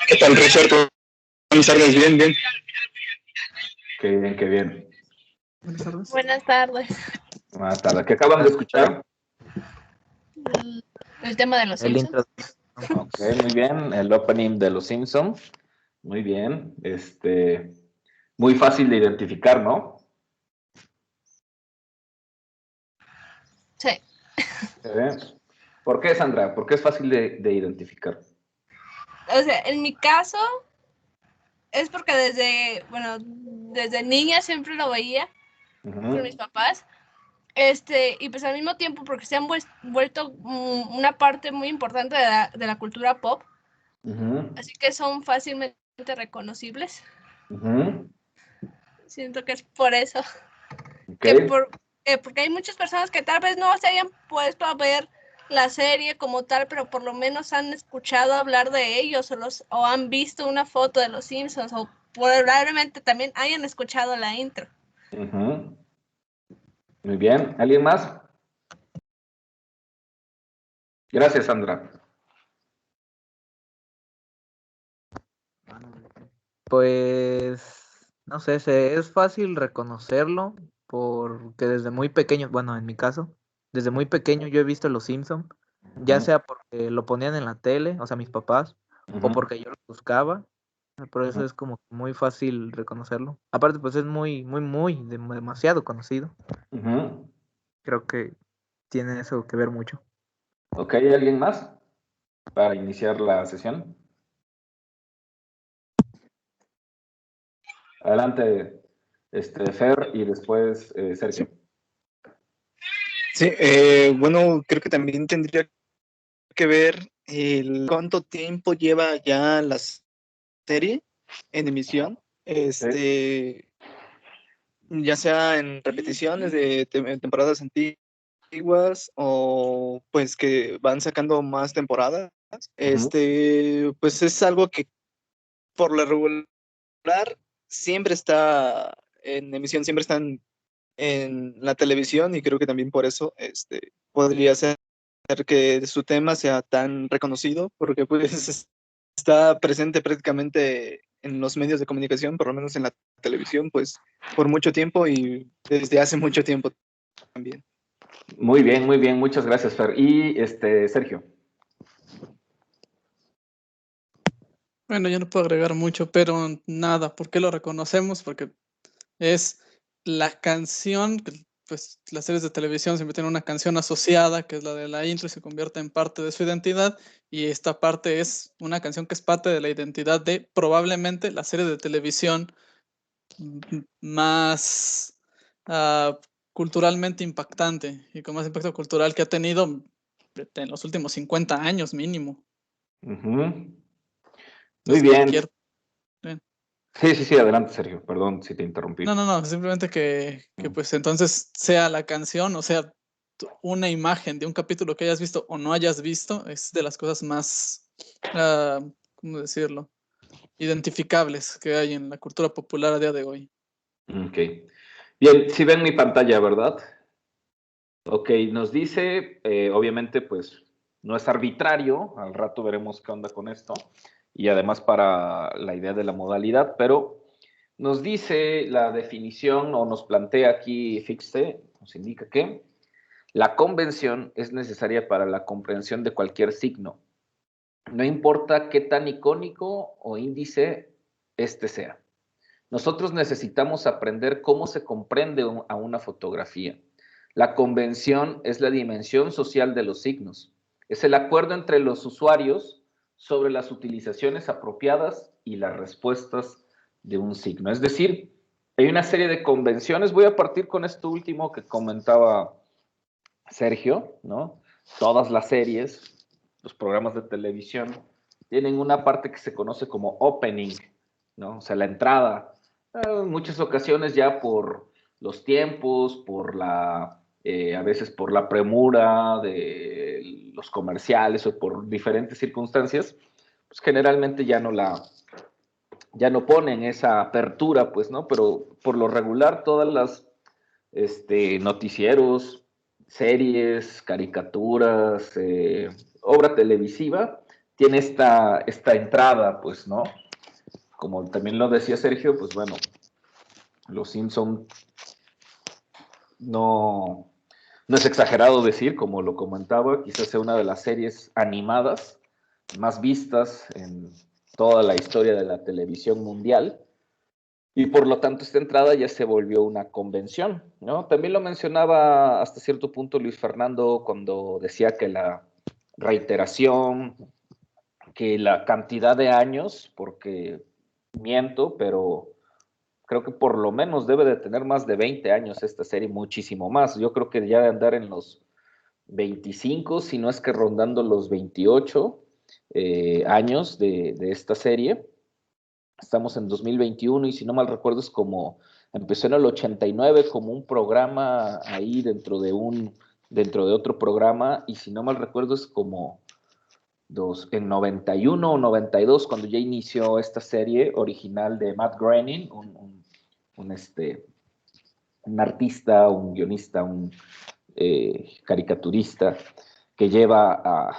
¿Qué tal, Richard? Buenas tardes, bien, bien. Qué bien, qué bien. Buenas tardes. Buenas tardes. Buenas tardes. ¿Qué acaban de escuchar? El tema de los El Simpsons. intro. Ok, muy bien. El opening de Los Simpsons. Muy bien. Muy fácil de identificar, ¿no? Sí. ¿Por qué, Sandra? ¿Por qué es fácil de identificar? O sea, en mi caso es porque desde niña siempre lo veía con mis papás. Y pues al mismo tiempo porque se han vuelto una parte muy importante de la cultura pop. Así que son fácilmente reconocibles. Siento que es por eso. Okay. Porque hay muchas personas que tal vez no se hayan puesto a ver la serie como tal, pero por lo menos han escuchado hablar de ellos o han visto una foto de los Simpsons o probablemente también hayan escuchado la intro. Muy bien. ¿Alguien más? Gracias, Sandra. Pues, no sé, es fácil reconocerlo porque desde muy pequeño, bueno, en mi caso, desde muy pequeño yo he visto Los Simpson, ya sea porque lo ponían en la tele, o sea, mis papás, o porque yo lo buscaba, por eso es como muy fácil reconocerlo. Aparte, pues es demasiado conocido. Creo que tiene eso que ver mucho. Ok, ¿alguien más para iniciar la sesión? Adelante, Fer, y después Sergio. Sí, bueno, creo que también tendría que ver cuánto tiempo lleva ya la serie en emisión, ya sea en repeticiones de temporadas antiguas o pues que van sacando más temporadas. Pues es algo que por lo regular siempre está en emisión, siempre están en la televisión y creo que también por eso podría ser que su tema sea tan reconocido porque pues está presente prácticamente en los medios de comunicación, por lo menos en la televisión, pues por mucho tiempo y desde hace mucho tiempo también. Muy bien, muchas gracias, Fer. Y Sergio. Bueno, yo no puedo agregar mucho, pero nada, ¿por qué lo reconocemos? Porque es la canción, pues las series de televisión siempre tienen una canción asociada, que es la de la intro, y se convierte en parte de su identidad, y esta parte es una canción que es parte de la identidad de probablemente la serie de televisión más culturalmente impactante y con más impacto cultural que ha tenido en los últimos 50 años mínimo. Muy Entonces, bien. Sí, adelante, Sergio. Perdón si te interrumpí. No, simplemente que pues entonces sea la canción, o sea, una imagen de un capítulo que hayas visto o no hayas visto, es de las cosas más, ¿cómo decirlo? Identificables que hay en la cultura popular a día de hoy. Ok. Bien, si ven mi pantalla, ¿verdad? Ok, nos dice, obviamente, pues no es arbitrario, al rato veremos qué onda con esto, y además para la idea de la modalidad, pero nos dice la definición o nos plantea aquí, fíjese, nos indica que la convención es necesaria para la comprensión de cualquier signo, no importa qué tan icónico o índice este sea. Nosotros necesitamos aprender cómo se comprende a una fotografía. La convención es la dimensión social de los signos. Es el acuerdo entre los usuarios sobre las utilizaciones apropiadas y las respuestas de un signo. Es decir, hay una serie de convenciones. Voy a partir con esto último que comentaba Sergio, ¿no? Todas las series, los programas de televisión, tienen una parte que se conoce como opening, ¿no? O sea, la entrada. En muchas ocasiones ya por los tiempos, a veces por la premura de los comerciales o por diferentes circunstancias, pues generalmente ya no ponen esa apertura, pues, ¿no? Pero por lo regular todas las noticieros, series, caricaturas, obra televisiva, tiene esta entrada, pues, ¿no? Como también lo decía Sergio, pues bueno, Los Simpson no es exagerado decir, como lo comentaba, quizás sea una de las series animadas más vistas en toda la historia de la televisión mundial, y por lo tanto esta entrada ya se volvió una convención, ¿no? También lo mencionaba hasta cierto punto Luis Fernando cuando decía que la reiteración, que la cantidad de años, porque miento, pero creo que por lo menos debe de tener más de 20 años esta serie, muchísimo más. Yo creo que ya de andar en los 25, si no es que rondando los 28 años de esta serie. Estamos en 2021 y si no mal recuerdo es como, empezó en el 89 como un programa ahí dentro de otro programa, y si no mal recuerdo es como en 91 o 92 cuando ya inició esta serie original de Matt Groening, un artista, un guionista, un caricaturista que lleva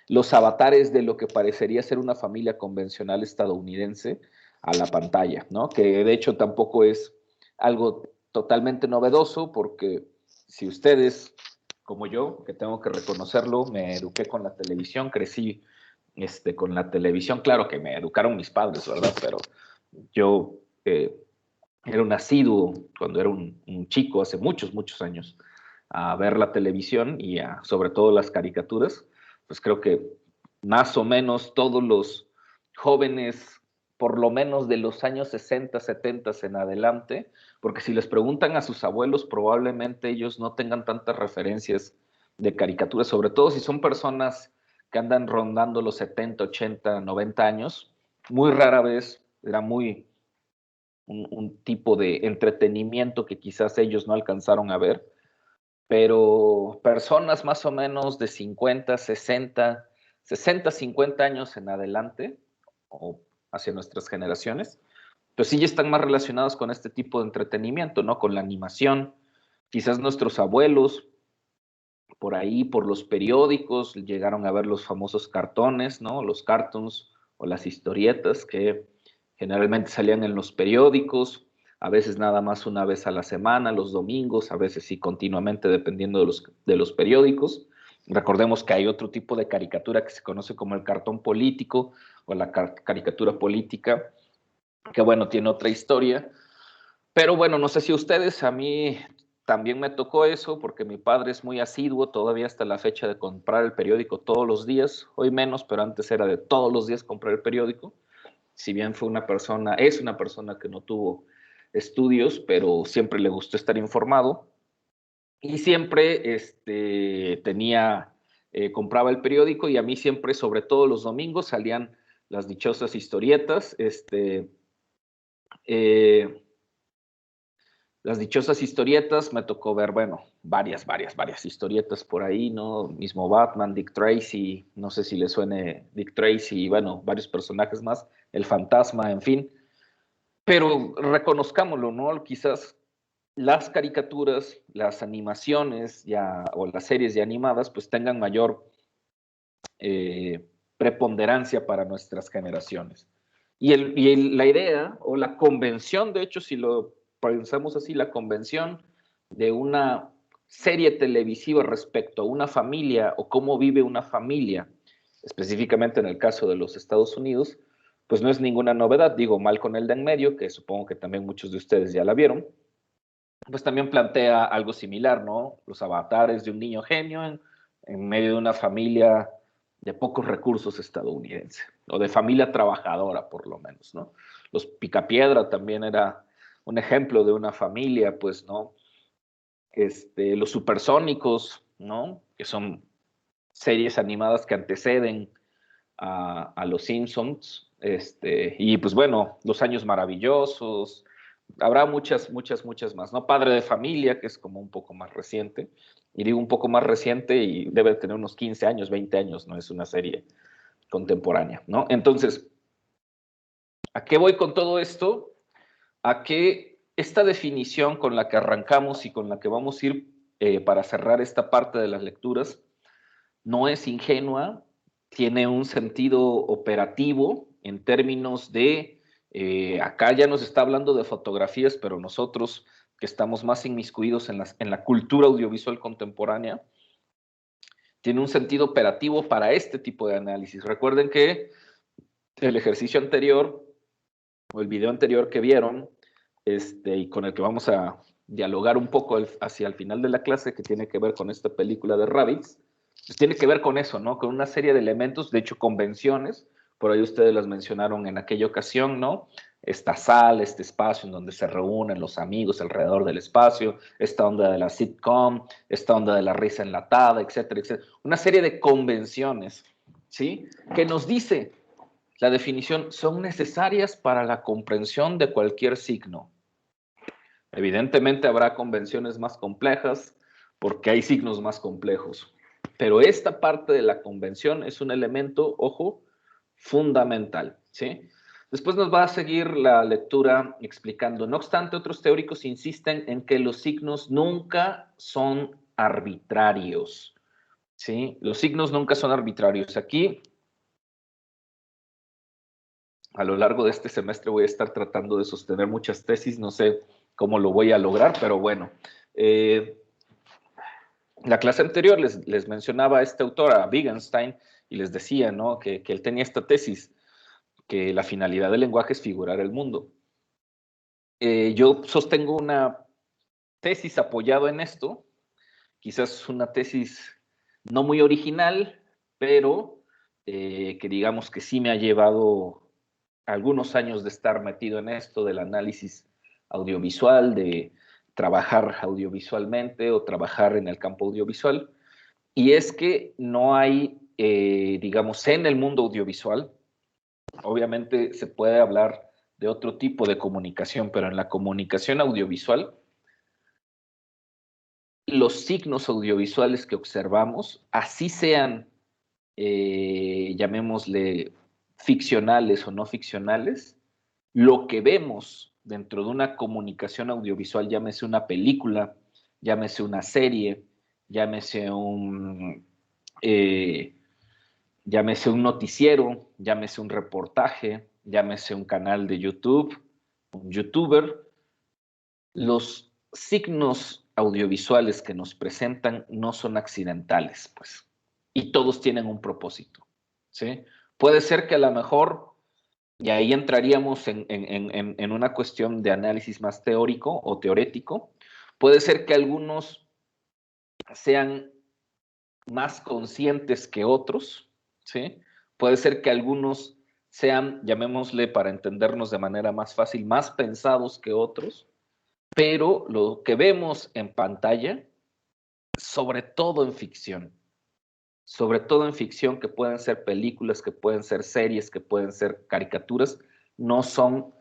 los avatares de lo que parecería ser una familia convencional estadounidense a la pantalla, ¿no? Que de hecho tampoco es algo totalmente novedoso, porque si ustedes, como yo, que tengo que reconocerlo, me eduqué con la televisión, crecí con la televisión, claro que me educaron mis padres, ¿verdad? Pero yo era un asiduo cuando era un chico, hace muchos, muchos años, a ver la televisión y sobre todo las caricaturas. Pues creo que más o menos todos los jóvenes, por lo menos de los años 60, 70 en adelante, porque si les preguntan a sus abuelos, probablemente ellos no tengan tantas referencias de caricaturas, sobre todo si son personas que andan rondando los 70, 80, 90 años. Muy rara vez, era muy un tipo de entretenimiento que quizás ellos no alcanzaron a ver, pero personas más o menos de 50, 60, 60, 50 años en adelante, o hacia nuestras generaciones, pues sí ya están más relacionados con este tipo de entretenimiento, ¿no? Con la animación. Quizás nuestros abuelos, por ahí, por los periódicos, llegaron a ver los famosos cartones, ¿no? Los cartoons o las historietas que generalmente salían en los periódicos, a veces nada más una vez a la semana, los domingos, a veces sí continuamente, dependiendo de los periódicos. Recordemos que hay otro tipo de caricatura que se conoce como el cartón político o la caricatura política, que bueno, tiene otra historia. Pero bueno, no sé si ustedes, a mí también me tocó eso, porque mi padre es muy asiduo todavía hasta la fecha de comprar el periódico todos los días, hoy menos, pero antes era de todos los días comprar el periódico. Si bien es una persona que no tuvo estudios, pero siempre le gustó estar informado y siempre compraba el periódico, y a mí siempre, sobre todo los domingos, salían las dichosas historietas, las dichosas historietas. Me tocó ver, bueno, varias historietas por ahí, ¿no? Mismo Batman, Dick Tracy, no sé si le suene Dick Tracy, y bueno, varios personajes más, el Fantasma, en fin. Pero reconozcámoslo, ¿no? Quizás las caricaturas, las animaciones o las series ya animadas, pues tengan mayor preponderancia para nuestras generaciones. La idea o la convención, de hecho, si lo pensamos así, la convención de una serie televisiva respecto a una familia o cómo vive una familia, específicamente en el caso de los Estados Unidos, pues no es ninguna novedad. Digo, Malcolm el de en medio, que supongo que también muchos de ustedes ya la vieron, pues también plantea algo similar, ¿no? Los avatares de un niño genio en medio de una familia de pocos recursos estadounidense, o de familia trabajadora, por lo menos, ¿no? Los Picapiedra también era un ejemplo de una familia, pues, ¿no? Los Supersónicos, ¿no? Que son series animadas que anteceden a Los Simpsons, y pues bueno, Los Años Maravillosos, habrá muchas más, ¿no? Padre de Familia, que es como un poco más reciente, y digo un poco más reciente y debe tener unos 15 años, 20 años, no es una serie contemporánea, ¿no? Entonces, ¿a qué voy con todo esto? A que esta definición con la que arrancamos y con la que vamos a ir para cerrar esta parte de las lecturas no es ingenua tiene un sentido operativo en términos de, acá ya nos está hablando de fotografías, pero nosotros que estamos más inmiscuidos en la cultura audiovisual contemporánea, tiene un sentido operativo para este tipo de análisis. Recuerden que el ejercicio anterior, o el video anterior que vieron, y con el que vamos a dialogar un poco hacia el final de la clase, que tiene que ver con esta película de Rabbids, pues tiene que ver con eso, ¿no? Con una serie de elementos, de hecho, convenciones, por ahí ustedes las mencionaron en aquella ocasión, ¿no? Esta sala, este espacio en donde se reúnen los amigos alrededor del espacio, esta onda de la sitcom, esta onda de la risa enlatada, etcétera, etcétera. Una serie de convenciones, ¿sí? Que nos dice la definición, son necesarias para la comprensión de cualquier signo. Evidentemente habrá convenciones más complejas porque hay signos más complejos, pero esta parte de la convención es un elemento, ojo, fundamental, ¿sí? Después nos va a seguir la lectura explicando. No obstante, otros teóricos insisten en que los signos nunca son arbitrarios, ¿sí? Los signos nunca son arbitrarios. Aquí, a lo largo de este semestre voy a estar tratando de sostener muchas tesis, no sé cómo lo voy a lograr, pero bueno. La clase anterior les mencionaba a este autor, a Wittgenstein, y les decía, ¿no? que él tenía esta tesis, que la finalidad del lenguaje es figurar el mundo. Yo sostengo una tesis apoyado en esto, quizás una tesis no muy original, pero que digamos que sí me ha llevado algunos años de estar metido en esto del análisis audiovisual, de trabajar audiovisualmente o trabajar en el campo audiovisual, y es que no hay, digamos, en el mundo audiovisual, obviamente se puede hablar de otro tipo de comunicación, pero en la comunicación audiovisual, los signos audiovisuales que observamos, así sean, llamémosle, ficcionales o no ficcionales, lo que vemos dentro de una comunicación audiovisual, llámese una película, llámese una serie, llámese llámese un noticiero, llámese un reportaje, llámese un canal de YouTube, un youtuber, los signos audiovisuales que nos presentan no son accidentales, pues, y todos tienen un propósito, ¿sí? Puede ser que a lo mejor, y ahí entraríamos en una cuestión de análisis más teórico o teorético, puede ser que algunos sean más conscientes que otros, ¿sí? Puede ser que algunos sean, llamémosle para entendernos de manera más fácil, más pensados que otros, pero lo que vemos en pantalla, sobre todo en ficción, que pueden ser películas, que pueden ser series, que pueden ser caricaturas, no son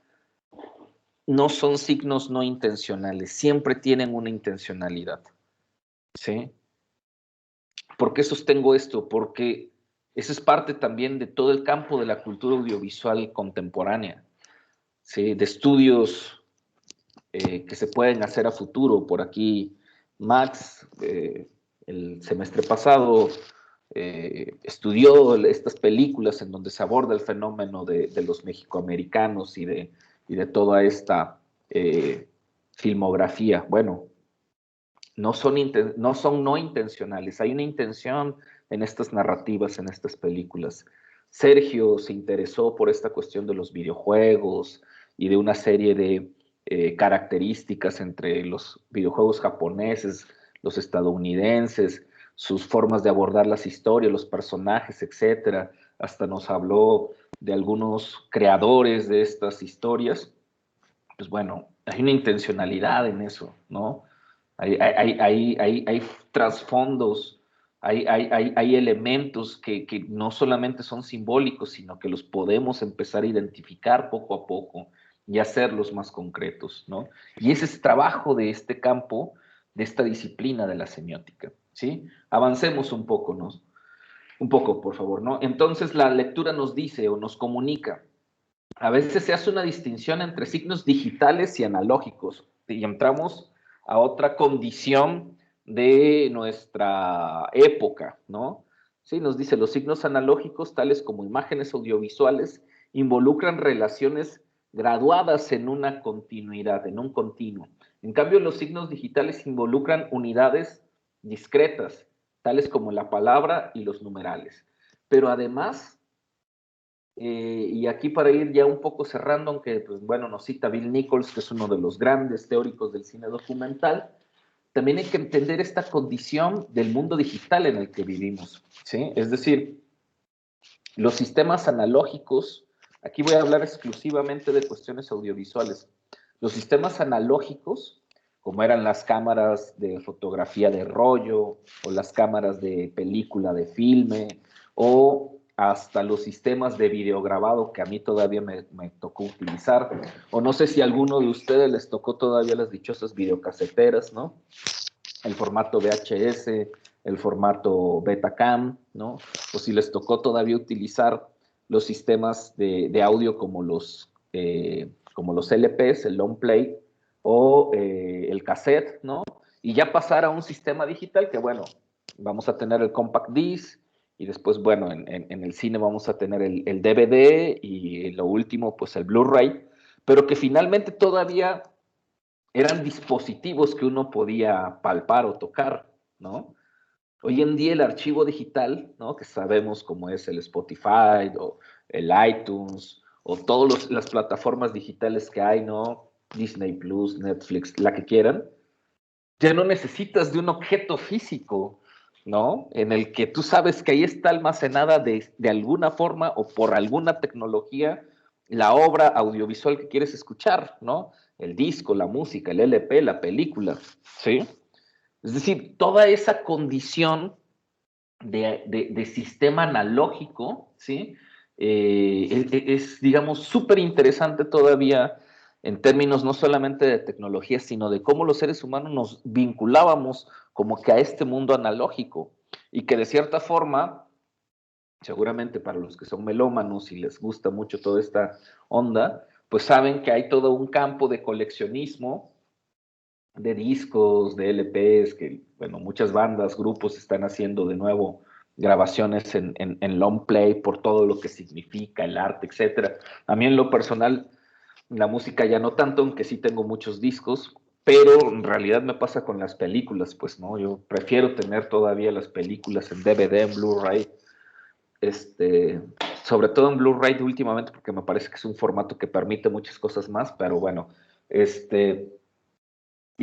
signos no intencionales, siempre tienen una intencionalidad, ¿sí? ¿Por qué sostengo esto? Porque eso es parte también de todo el campo de la cultura audiovisual contemporánea, ¿sí? De estudios que se pueden hacer a futuro. Por aquí, Max, el semestre pasado, estudió estas películas en donde se aborda el fenómeno de los mexicoamericanos y de toda esta filmografía. Bueno, no son no intencionales, hay una intención en estas narrativas, en estas películas. Sergio se interesó por esta cuestión de los videojuegos y de una serie de características entre los videojuegos japoneses, los estadounidenses, sus formas de abordar las historias, los personajes, etcétera. Hasta nos habló de algunos creadores de estas historias. Pues bueno, hay una intencionalidad en eso, ¿no? Hay trasfondos, hay elementos que no solamente son simbólicos, sino que los podemos empezar a identificar poco a poco y hacerlos más concretos, ¿no? Y ese es trabajo de este campo, de esta disciplina de la semiótica, ¿sí? Avancemos un poco, ¿no? Un poco, por favor, ¿no? Entonces la lectura nos dice o nos comunica. A veces se hace una distinción entre signos digitales y analógicos y entramos a otra condición de nuestra época, ¿no? ¿sí? Nos dice, los signos analógicos, tales como imágenes audiovisuales, involucran relaciones graduadas en una continuidad, en un continuo. En cambio, los signos digitales involucran unidades discretas, tales como la palabra y los numerales. Pero además, y aquí para ir ya un poco cerrando, aunque pues, bueno, nos cita Bill Nichols, que es uno de los grandes teóricos del cine documental, también hay que entender esta condición del mundo digital en el que vivimos, ¿sí? Es decir, los sistemas analógicos, aquí voy a hablar exclusivamente de cuestiones audiovisuales, los sistemas analógicos, como eran las cámaras de fotografía de rollo, o las cámaras de película de filme, o hasta los sistemas de videograbado que a mí todavía me tocó utilizar, o no sé si a alguno de ustedes les tocó todavía las dichosas videocaseteras, ¿no? El formato VHS, el formato Betacam, ¿no? O si les tocó todavía utilizar los sistemas de audio como los LPs, el long play, o el cassette, ¿no? Y ya pasar a un sistema digital que, bueno, vamos a tener el compact disc, y después, bueno, en el cine vamos a tener el DVD, y lo último, pues el Blu-ray, pero que finalmente todavía eran dispositivos que uno podía palpar o tocar, ¿no? Hoy en día el archivo digital, ¿no? Que sabemos cómo es el Spotify o el iTunes o todas las plataformas digitales que hay, ¿no? Disney Plus, Netflix, la que quieran, ya no necesitas de un objeto físico, ¿no? En el que tú sabes que ahí está almacenada de alguna forma o por alguna tecnología la obra audiovisual que quieres escuchar, ¿no? El disco, la música, el LP, la película, ¿sí? Es decir, toda esa condición de sistema analógico, ¿sí? Digamos, súper interesante todavía en términos no solamente de tecnología, sino de cómo los seres humanos nos vinculábamos como que a este mundo analógico y que de cierta forma, seguramente para los que son melómanos y les gusta mucho toda esta onda, pues saben que hay todo un campo de coleccionismo de discos, de LPs, que, bueno, muchas bandas, grupos están haciendo de nuevo grabaciones en long play por todo lo que significa el arte, etcétera. A mí en lo personal, la música ya no tanto, aunque sí tengo muchos discos, pero en realidad me pasa con las películas, pues, ¿no? Yo prefiero tener todavía las películas en DVD, en Blu-ray, sobre todo en Blu-ray últimamente, porque me parece que es un formato que permite muchas cosas más, pero bueno, y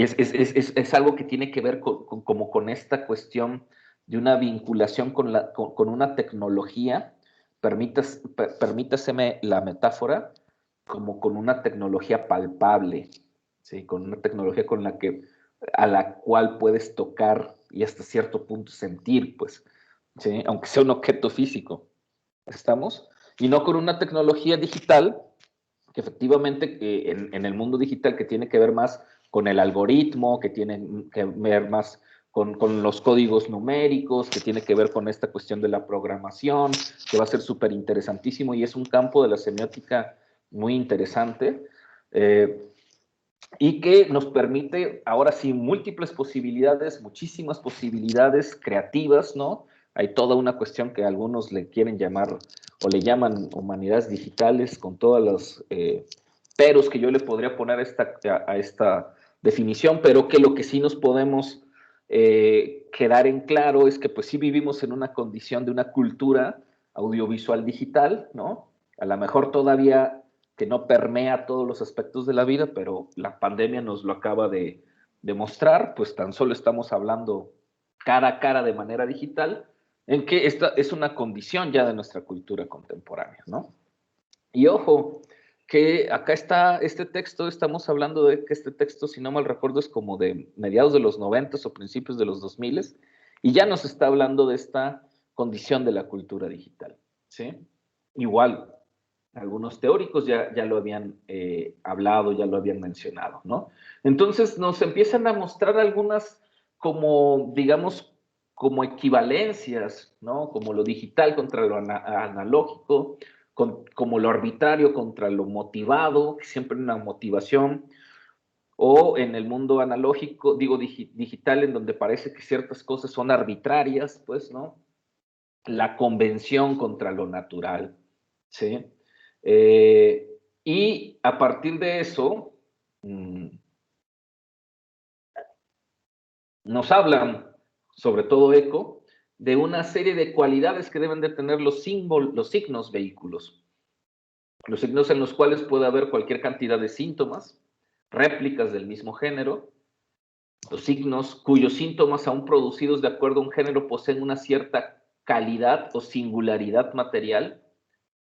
es algo que tiene que ver como con esta cuestión de una vinculación con una tecnología, permítaseme la metáfora, como con una tecnología palpable, ¿sí? Con una tecnología a la cual puedes tocar y hasta cierto punto sentir, pues, ¿sí? Aunque sea un objeto físico. ¿Estamos? Y no con una tecnología digital que efectivamente en el mundo digital que tiene que ver más con el algoritmo, que tiene que ver más con los códigos numéricos, que tiene que ver con esta cuestión de la programación, que va a ser súper interesantísimo y es un campo de la semiótica muy interesante y que nos permite ahora sí múltiples posibilidades, muchísimas posibilidades creativas, ¿no? Hay toda una cuestión que algunos le quieren llamar o le llaman humanidades digitales con todas las peros que yo le podría poner a esta definición, pero que lo que sí nos podemos quedar en claro es que pues sí vivimos en una condición de una cultura audiovisual digital, ¿no? A lo mejor todavía que no permea todos los aspectos de la vida, pero la pandemia nos lo acaba de demostrar, pues tan solo estamos hablando cara a cara de manera digital, en que esta es una condición ya de nuestra cultura contemporánea, ¿no? Y ojo, que acá está este texto, estamos hablando de que este texto, si no mal recuerdo, es como de mediados de los 90 o principios de los 2000 y ya nos está hablando de esta condición de la cultura digital, ¿sí? Igual, algunos teóricos ya lo habían hablado, ya lo habían mencionado, ¿no? Entonces nos empiezan a mostrar algunas como, digamos, como equivalencias, ¿no? Como lo digital contra lo analógico, como lo arbitrario contra lo motivado, siempre una motivación, o en el mundo analógico, digo digital, en donde parece que ciertas cosas son arbitrarias, pues, ¿no? la convención contra lo natural, ¿sí? Y a partir de eso, nos hablan, sobre todo Eco, de una serie de cualidades que deben de tener los signos vehículos. Los signos en los cuales puede haber cualquier cantidad de síntomas, réplicas del mismo género, los signos cuyos síntomas, aún producidos de acuerdo a un género, poseen una cierta calidad o singularidad material,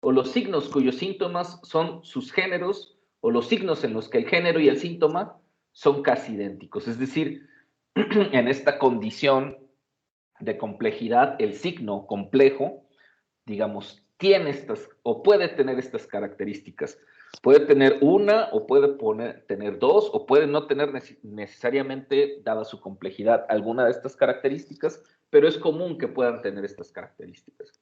o los signos cuyos síntomas son sus géneros, o los signos en los que el género y el síntoma son casi idénticos. Es decir, en esta condición de complejidad, el signo complejo, digamos, tiene estas, o puede tener estas características. Puede tener una, o puede tener dos, o puede no tener necesariamente, dada su complejidad, alguna de estas características, pero es común que puedan tener estas características.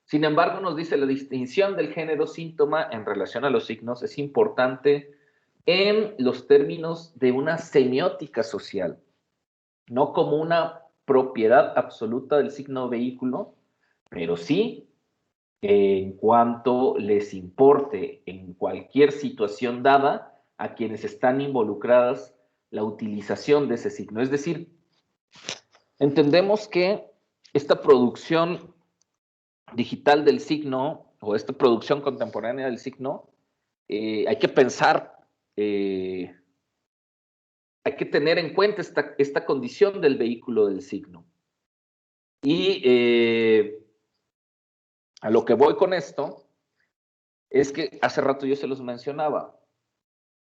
Sin embargo, nos dice la distinción del género síntoma en relación a los signos es importante en los términos de una semiótica social, no como una propiedad absoluta del signo vehículo, pero sí en cuanto les importe en cualquier situación dada a quienes están involucradas la utilización de ese signo. Es decir, entendemos que esta producción digital del signo o esta producción contemporánea del signo, hay que pensar, hay que tener en cuenta esta condición del vehículo del signo. Y a lo que voy con esto es que hace rato yo se los mencionaba.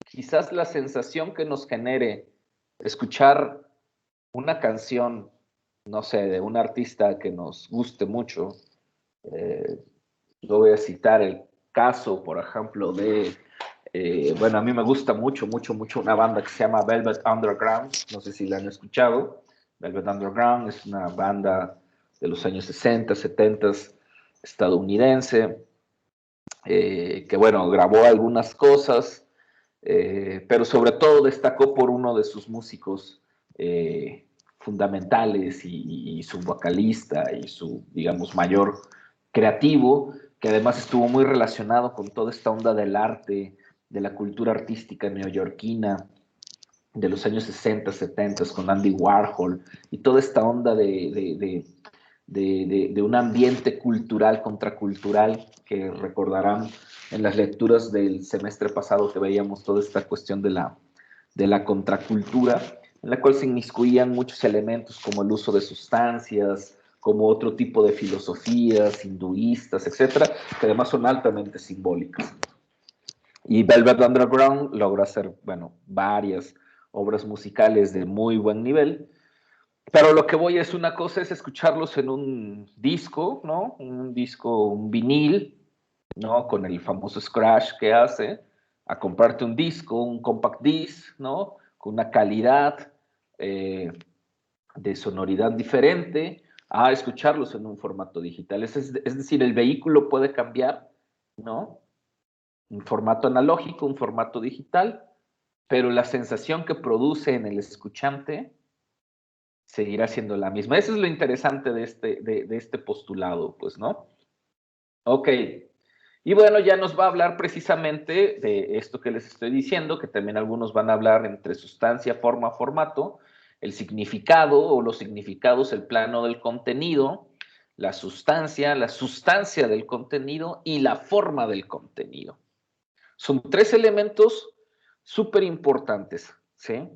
Quizás la sensación que nos genere escuchar una canción, no sé, de un artista que nos guste mucho. Yo voy a citar el caso, por ejemplo, de, bueno, a mí me gusta mucho una banda que se llama Velvet Underground. No sé si la han escuchado. Velvet Underground es una banda de los años 60, 70 estadounidense, que bueno, grabó algunas cosas, pero sobre todo destacó por uno de sus músicos fundamentales y su vocalista y su, digamos, mayor creativo, que además estuvo muy relacionado con toda esta onda del arte, de la cultura artística neoyorquina de los años 60, 70, con Andy Warhol y toda esta onda de un ambiente cultural, contracultural, que recordarán en las lecturas del semestre pasado que veíamos toda esta cuestión de la contracultura, en la cual se inmiscuían muchos elementos como el uso de sustancias, como otro tipo de filosofías hinduistas, etcétera, que además son altamente simbólicas. Y Velvet Underground logró hacer, bueno, varias obras musicales de muy buen nivel. Pero lo que voy es una cosa es escucharlos en un disco, ¿no? Un disco, un vinil, ¿no? Con el famoso scratch que hace, a comprarte un disco, un compact disc, ¿no? Con una calidad de sonoridad diferente, a escucharlos en un formato digital. Es decir, el vehículo puede cambiar, ¿no? Un formato analógico, un formato digital, pero la sensación que produce en el escuchante seguirá siendo la misma. Eso es lo interesante de este postulado, pues, ¿no? Ok. Y bueno, ya nos va a hablar precisamente de esto que les estoy diciendo, que también algunos van a hablar entre sustancia, forma, formato, el significado o los significados, el plano del contenido, la sustancia del contenido y la forma del contenido. Son tres elementos súper importantes, ¿sí?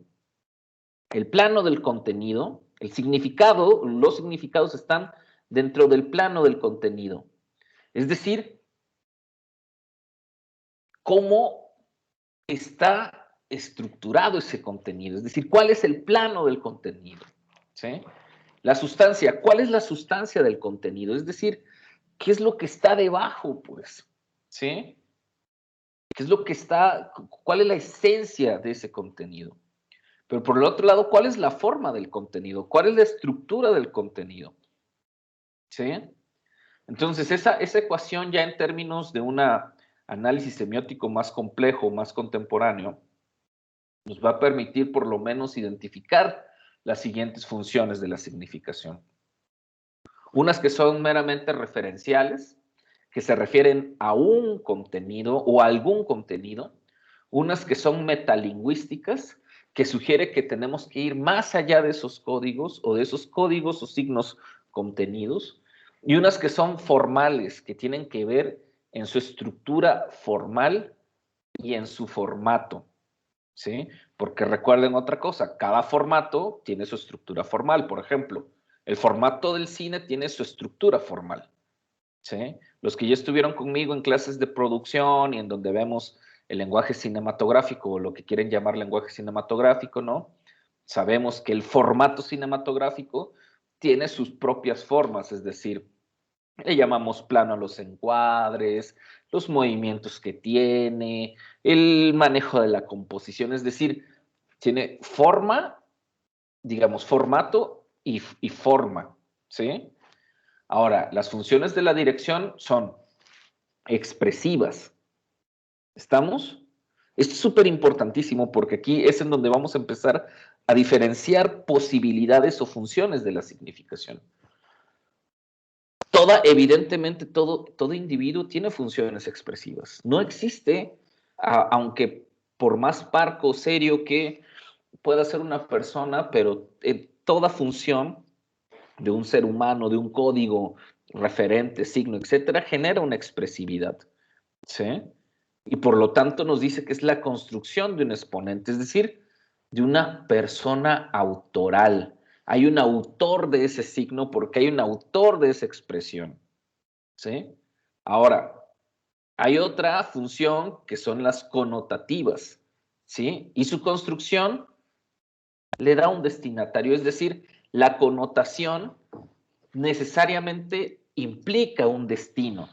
El plano del contenido, el significado, los significados están dentro del plano del contenido. Es decir, cómo está estructurado ese contenido, es decir, cuál es el plano del contenido, ¿sí? La sustancia, ¿cuál es la sustancia del contenido? Es decir, ¿qué es lo que está debajo, pues? ¿Sí? ¿Qué es lo que está, cuál es la esencia de ese contenido? Pero por el otro lado, ¿cuál es la forma del contenido? ¿Cuál es la estructura del contenido? ¿Sí? Entonces, esa ecuación ya en términos de un análisis semiótico más complejo, más contemporáneo, nos va a permitir por lo menos identificar las siguientes funciones de la significación. Unas que son meramente referenciales, que se refieren a un contenido o a algún contenido. Unas que son metalingüísticas, que sugiere que tenemos que ir más allá de esos códigos o de esos códigos o signos contenidos. Y unas que son formales, que tienen que ver en su estructura formal y en su formato, ¿sí? Porque recuerden otra cosa, cada formato tiene su estructura formal. Por ejemplo, el formato del cine tiene su estructura formal, ¿sí? Los que ya estuvieron conmigo en clases de producción y en donde vemos el lenguaje cinematográfico o lo que quieren llamar lenguaje cinematográfico, ¿no? Sabemos que el formato cinematográfico tiene sus propias formas, es decir, le llamamos plano a los encuadres, los movimientos que tiene, el manejo de la composición, es decir, tiene forma, digamos, formato y forma, ¿sí? Ahora, las funciones de la dirección son expresivas. ¿Estamos? Esto es súper importantísimo porque aquí es en donde vamos a empezar a diferenciar posibilidades o funciones de la significación. Evidentemente, todo individuo tiene funciones expresivas. No existe, aunque por más parco o serio que pueda ser una persona, pero toda función de un ser humano, de un código referente, signo, etcétera, genera una expresividad, ¿sí? Y por lo tanto nos dice que es la construcción de un exponente, es decir, de una persona autoral. Hay un autor de ese signo porque hay un autor de esa expresión, ¿sí? Ahora, hay otra función que son las connotativas, ¿sí? Y su construcción le da un destinatario, es decir, la connotación necesariamente implica un destino,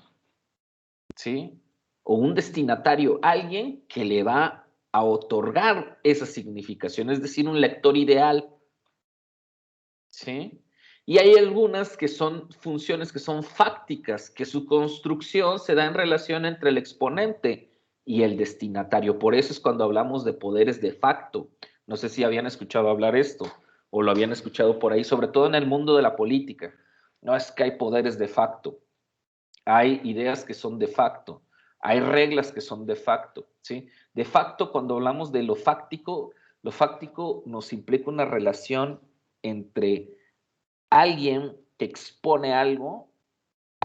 ¿sí? O un destinatario, alguien que le va a otorgar esa significación, es decir, un lector ideal, ¿sí? Y hay algunas que son funciones que son fácticas, que su construcción se da en relación entre el exponente y el destinatario. Por eso es cuando hablamos de poderes de facto. No sé si habían escuchado hablar esto o lo habían escuchado por ahí, sobre todo en el mundo de la política. No es que hay poderes de facto, hay ideas que son de facto, hay reglas que son de facto, ¿sí? De facto, cuando hablamos de lo fáctico nos implica una relación entre alguien que expone algo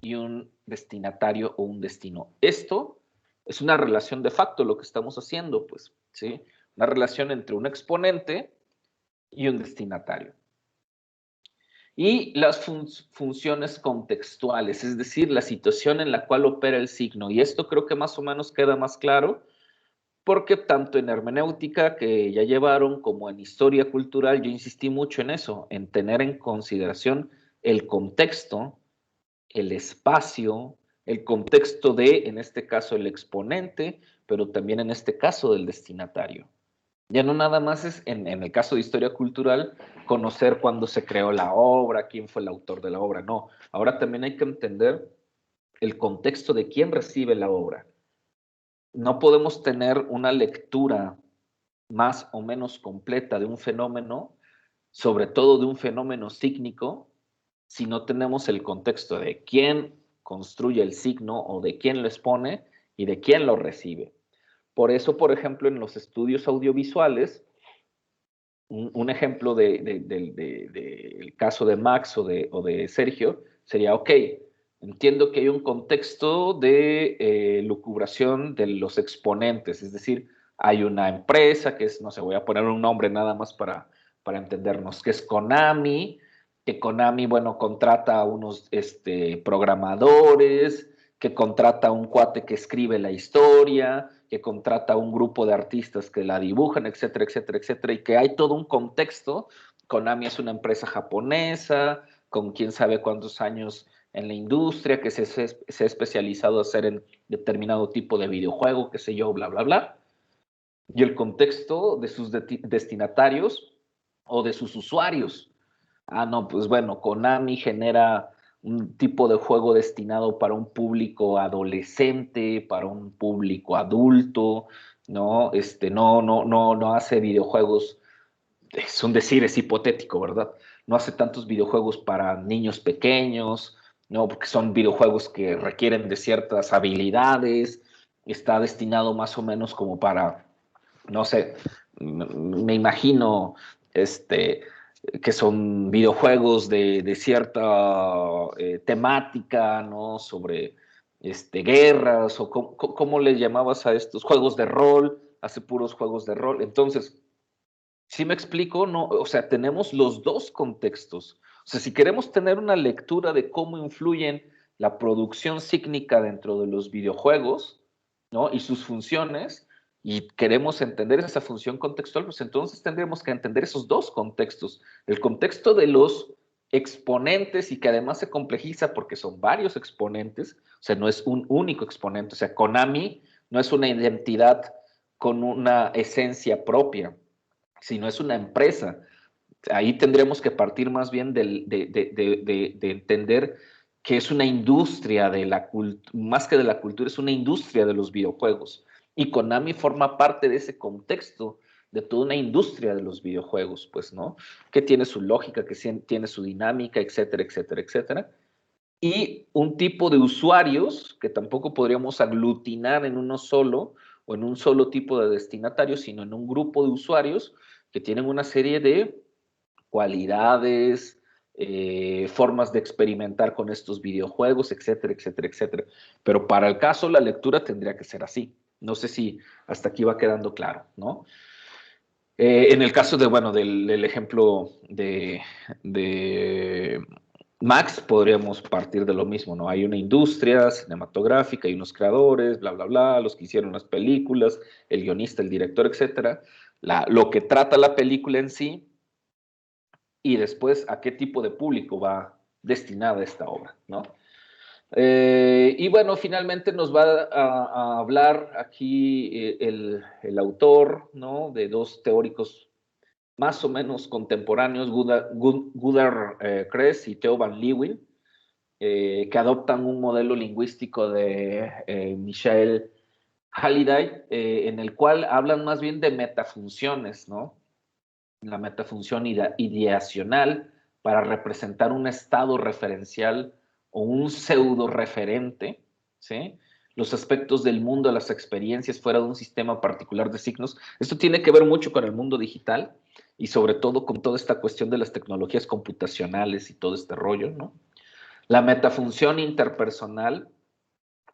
y un destinatario o un destino. Esto es una relación de facto, lo que estamos haciendo, pues, ¿sí? Una relación entre un exponente y un destinatario. Y las funciones contextuales, es decir, la situación en la cual opera el signo. Y esto creo que más o menos queda más claro porque tanto en hermenéutica que ya llevaron como en historia cultural, yo insistí mucho en eso, en tener en consideración el contexto, el espacio, el contexto de, en este caso, el exponente, pero también en este caso del destinatario. Ya no nada más es, en el caso de historia cultural, conocer cuándo se creó la obra, quién fue el autor de la obra, no. Ahora también hay que entender el contexto de quién recibe la obra. No podemos tener una lectura más o menos completa de un fenómeno, sobre todo de un fenómeno sígnico, si no tenemos el contexto de quién construye el signo o de quién lo expone y de quién lo recibe. Por eso, por ejemplo, en los estudios audiovisuales, un ejemplo del caso de Max o de Sergio sería, ok, entiendo que hay un contexto de lucubración de los exponentes, es decir, hay una empresa que es, no sé, voy a poner un nombre nada más para entendernos, que es Konami, que Konami, bueno, contrata a unos programadores, que contrata a un cuate que escribe la historia, que contrata a un grupo de artistas que la dibujan, etcétera, etcétera, etcétera, y que hay todo un contexto. Konami es una empresa japonesa, con quién sabe cuántos años en la industria, que se ha especializado a hacer en determinado tipo de videojuego, qué sé yo, bla, bla, bla. Y el contexto de sus destinatarios o de sus usuarios. Ah, no, pues bueno, Konami genera un tipo de juego destinado para un público adolescente, para un público adulto, ¿no? No hace videojuegos, es un decir, es hipotético, ¿verdad? no hace tantos videojuegos para niños pequeños, ¿no? Porque son videojuegos que requieren de ciertas habilidades, está destinado más o menos como para, no sé, me imagino, que son videojuegos de cierta temática, ¿no? Sobre guerras, o cómo le llamabas a estos juegos de rol, hace puros juegos de rol. Entonces, ¿sí me explico? No, o sea, tenemos los dos contextos. O sea, si queremos tener una lectura de cómo influyen la producción sígnica dentro de los videojuegos, ¿no? Y sus funciones, y queremos entender esa función contextual, pues entonces tendremos que entender esos dos contextos. El contexto de los exponentes, y que además se complejiza porque son varios exponentes, o sea, no es un único exponente. O sea, Konami no es una identidad con una esencia propia, sino es una empresa. Ahí tendremos que partir más bien de entender que es una industria de la cultura, más que de la cultura, es una industria de los videojuegos. Y Konami forma parte de ese contexto de toda una industria de los videojuegos, pues, ¿no? Que tiene su lógica, que tiene su dinámica, etcétera, etcétera, etcétera. Y un tipo de usuarios que tampoco podríamos aglutinar en uno solo o en un solo tipo de destinatario, sino en un grupo de usuarios que tienen una serie de cualidades, formas de experimentar con estos videojuegos, etcétera, etcétera, etcétera. Pero para el caso, la lectura tendría que ser así. No sé si hasta aquí va quedando claro, ¿no? En el caso de, bueno, del ejemplo de Max, podríamos partir de lo mismo, ¿no? Hay una industria cinematográfica, hay unos creadores, bla, bla, bla, los que hicieron las películas, el guionista, el director, etcétera. Lo que trata la película en sí, y después a qué tipo de público va destinada esta obra, ¿no? Y bueno, finalmente nos va a hablar aquí el autor, ¿no? De dos teóricos más o menos contemporáneos, Gunnar Kress y Theo van Leeuwen, que adoptan un modelo lingüístico de Michael Halliday, en el cual hablan más bien de metafunciones, ¿no? La metafunción ideacional para representar un estado referencial o un pseudo referente, ¿sí? Los aspectos del mundo, las experiencias fuera de un sistema particular de signos. Esto tiene que ver mucho con el mundo digital y sobre todo con toda esta cuestión de las tecnologías computacionales y todo este rollo, ¿no? La metafunción interpersonal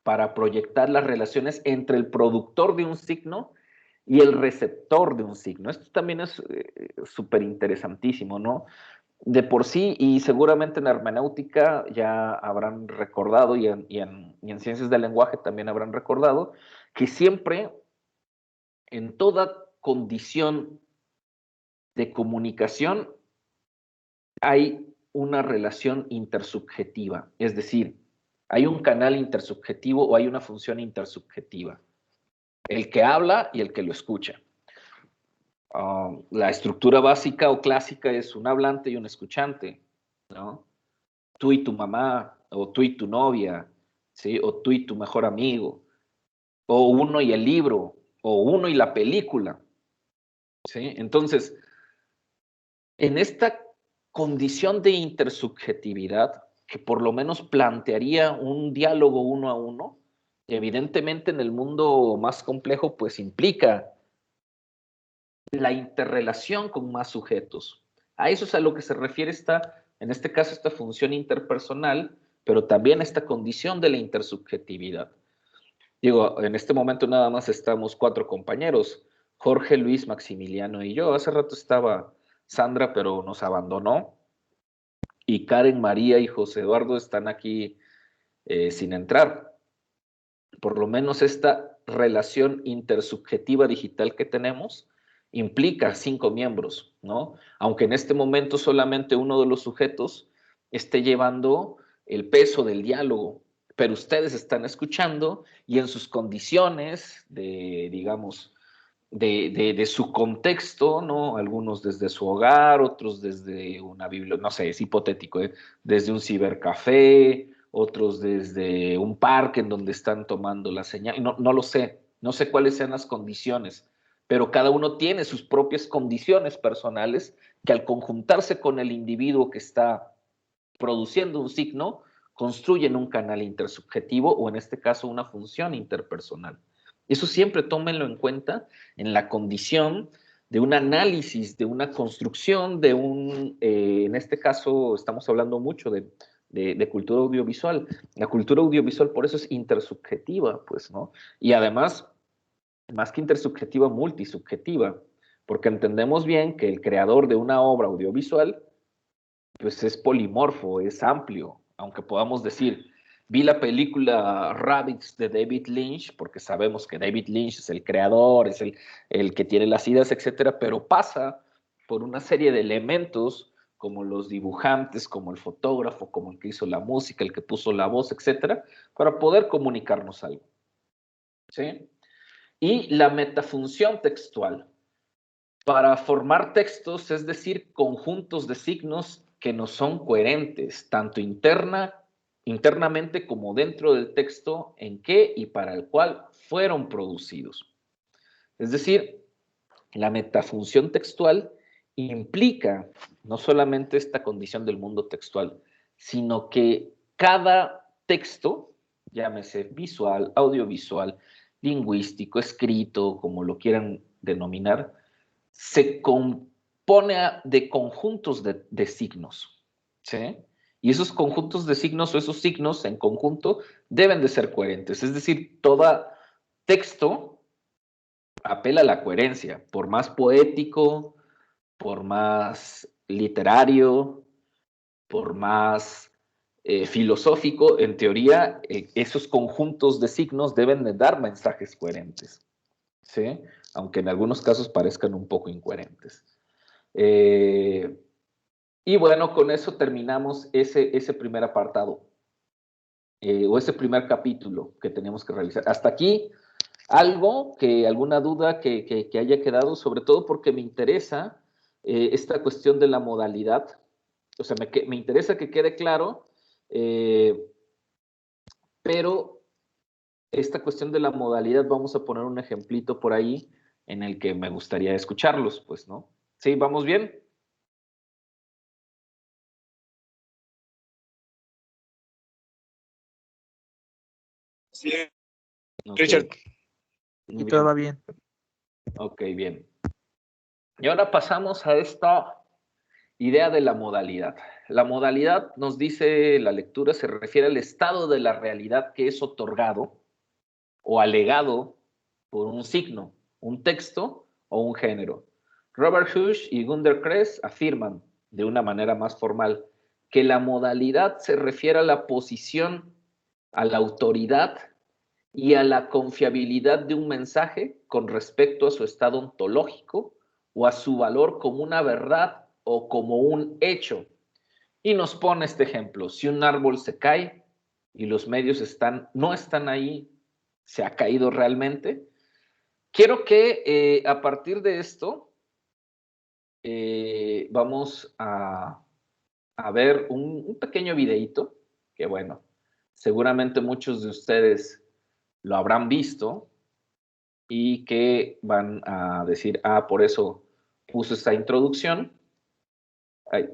para proyectar las relaciones entre el productor de un signo y el receptor de un signo. Esto también es súper interesantísimo, ¿no? De por sí, y seguramente en hermenéutica ya habrán recordado, y en ciencias del lenguaje también habrán recordado, que siempre, en toda condición de comunicación, hay una relación intersubjetiva, es decir, hay un canal intersubjetivo o hay una función intersubjetiva, el que habla y el que lo escucha. La estructura básica o clásica es un hablante y un escuchante, ¿no? Tú y tu mamá, o tú y tu novia, ¿sí? O tú y tu mejor amigo, o uno y el libro, o uno y la película, ¿sí? Entonces, en esta condición de intersubjetividad, que por lo menos plantearía un diálogo uno a uno, evidentemente en el mundo más complejo, pues implica la interrelación con más sujetos. A eso es a lo que se refiere en este caso, esta función interpersonal, pero también esta condición de la intersubjetividad. Digo, en este momento nada más estamos 4 compañeros, Jorge, Luis, Maximiliano y yo. Hace rato estaba Sandra, pero nos abandonó. Y Karen, María y José Eduardo están aquí sin entrar. Por lo menos esta relación intersubjetiva digital que tenemos implica 5 miembros, ¿no? Aunque en este momento solamente uno de los sujetos esté llevando el peso del diálogo, pero ustedes están escuchando y en sus condiciones de, digamos, de su contexto, ¿no? Algunos desde su hogar, otros desde una biblioteca, no sé, es hipotético, ¿eh? Desde un cibercafé, otros desde un parque en donde están tomando la señal, no lo sé, no sé cuáles sean las condiciones, pero cada uno tiene sus propias condiciones personales que al conjuntarse con el individuo que está produciendo un signo, construyen un canal intersubjetivo o en este caso una función interpersonal. Eso siempre tómenlo en cuenta en la condición de un análisis, de una construcción, de un, en este caso estamos hablando mucho de cultura audiovisual. La cultura audiovisual por eso es intersubjetiva, pues, ¿no? Y además, más que intersubjetiva, multisubjetiva, porque entendemos bien que el creador de una obra audiovisual pues es polimorfo, es amplio, aunque podamos decir, vi la película Rabbits de David Lynch, porque sabemos que David Lynch es el creador, es el que tiene las ideas, etcétera, pero pasa por una serie de elementos como los dibujantes, como el fotógrafo, como el que hizo la música, el que puso la voz, etcétera, para poder comunicarnos algo. ¿Sí? Y la metafunción textual. Para formar textos, es decir, conjuntos de signos que no son coherentes, tanto internamente como dentro del texto en que y para el cual fueron producidos. Es decir, la metafunción textual implica no solamente esta condición del mundo textual, sino que cada texto, llámese visual, audiovisual, lingüístico, escrito, como lo quieran denominar, se compone de conjuntos de signos, ¿sí? Y esos conjuntos de signos o esos signos en conjunto deben de ser coherentes. Es decir, todo texto apela a la coherencia, por más poético, por más literario, por más filosófico, en teoría, esos conjuntos de signos deben de dar mensajes coherentes, ¿sí? Aunque en algunos casos parezcan un poco incoherentes. Y bueno, con eso terminamos ese primer apartado, o ese primer capítulo que tenemos que realizar. Hasta aquí, alguna duda que haya quedado, sobre todo porque me interesa esta cuestión de la modalidad. O sea, me interesa que quede claro, pero esta cuestión de la modalidad, vamos a poner un ejemplito por ahí en el que me gustaría escucharlos, pues, ¿no? ¿Sí? ¿Vamos bien? Sí, Okay. Richard. Y todo va bien. Ok, bien. Y ahora pasamos a esta idea de la modalidad. La modalidad, nos dice la lectura, se refiere al estado de la realidad que es otorgado o alegado por un signo, un texto o un género. Robert Husch y Gunder Kress afirman, de una manera más formal, que la modalidad se refiere a la posición, a la autoridad y a la confiabilidad de un mensaje con respecto a su estado ontológico o a su valor como una verdad o como un hecho. Y nos pone este ejemplo: si un árbol se cae y los medios no están ahí, ¿se ha caído realmente? Quiero que a partir de esto vamos a ver un pequeño videíto que, bueno, seguramente muchos de ustedes lo habrán visto y que van a decir, por eso puse esta introducción. Ay.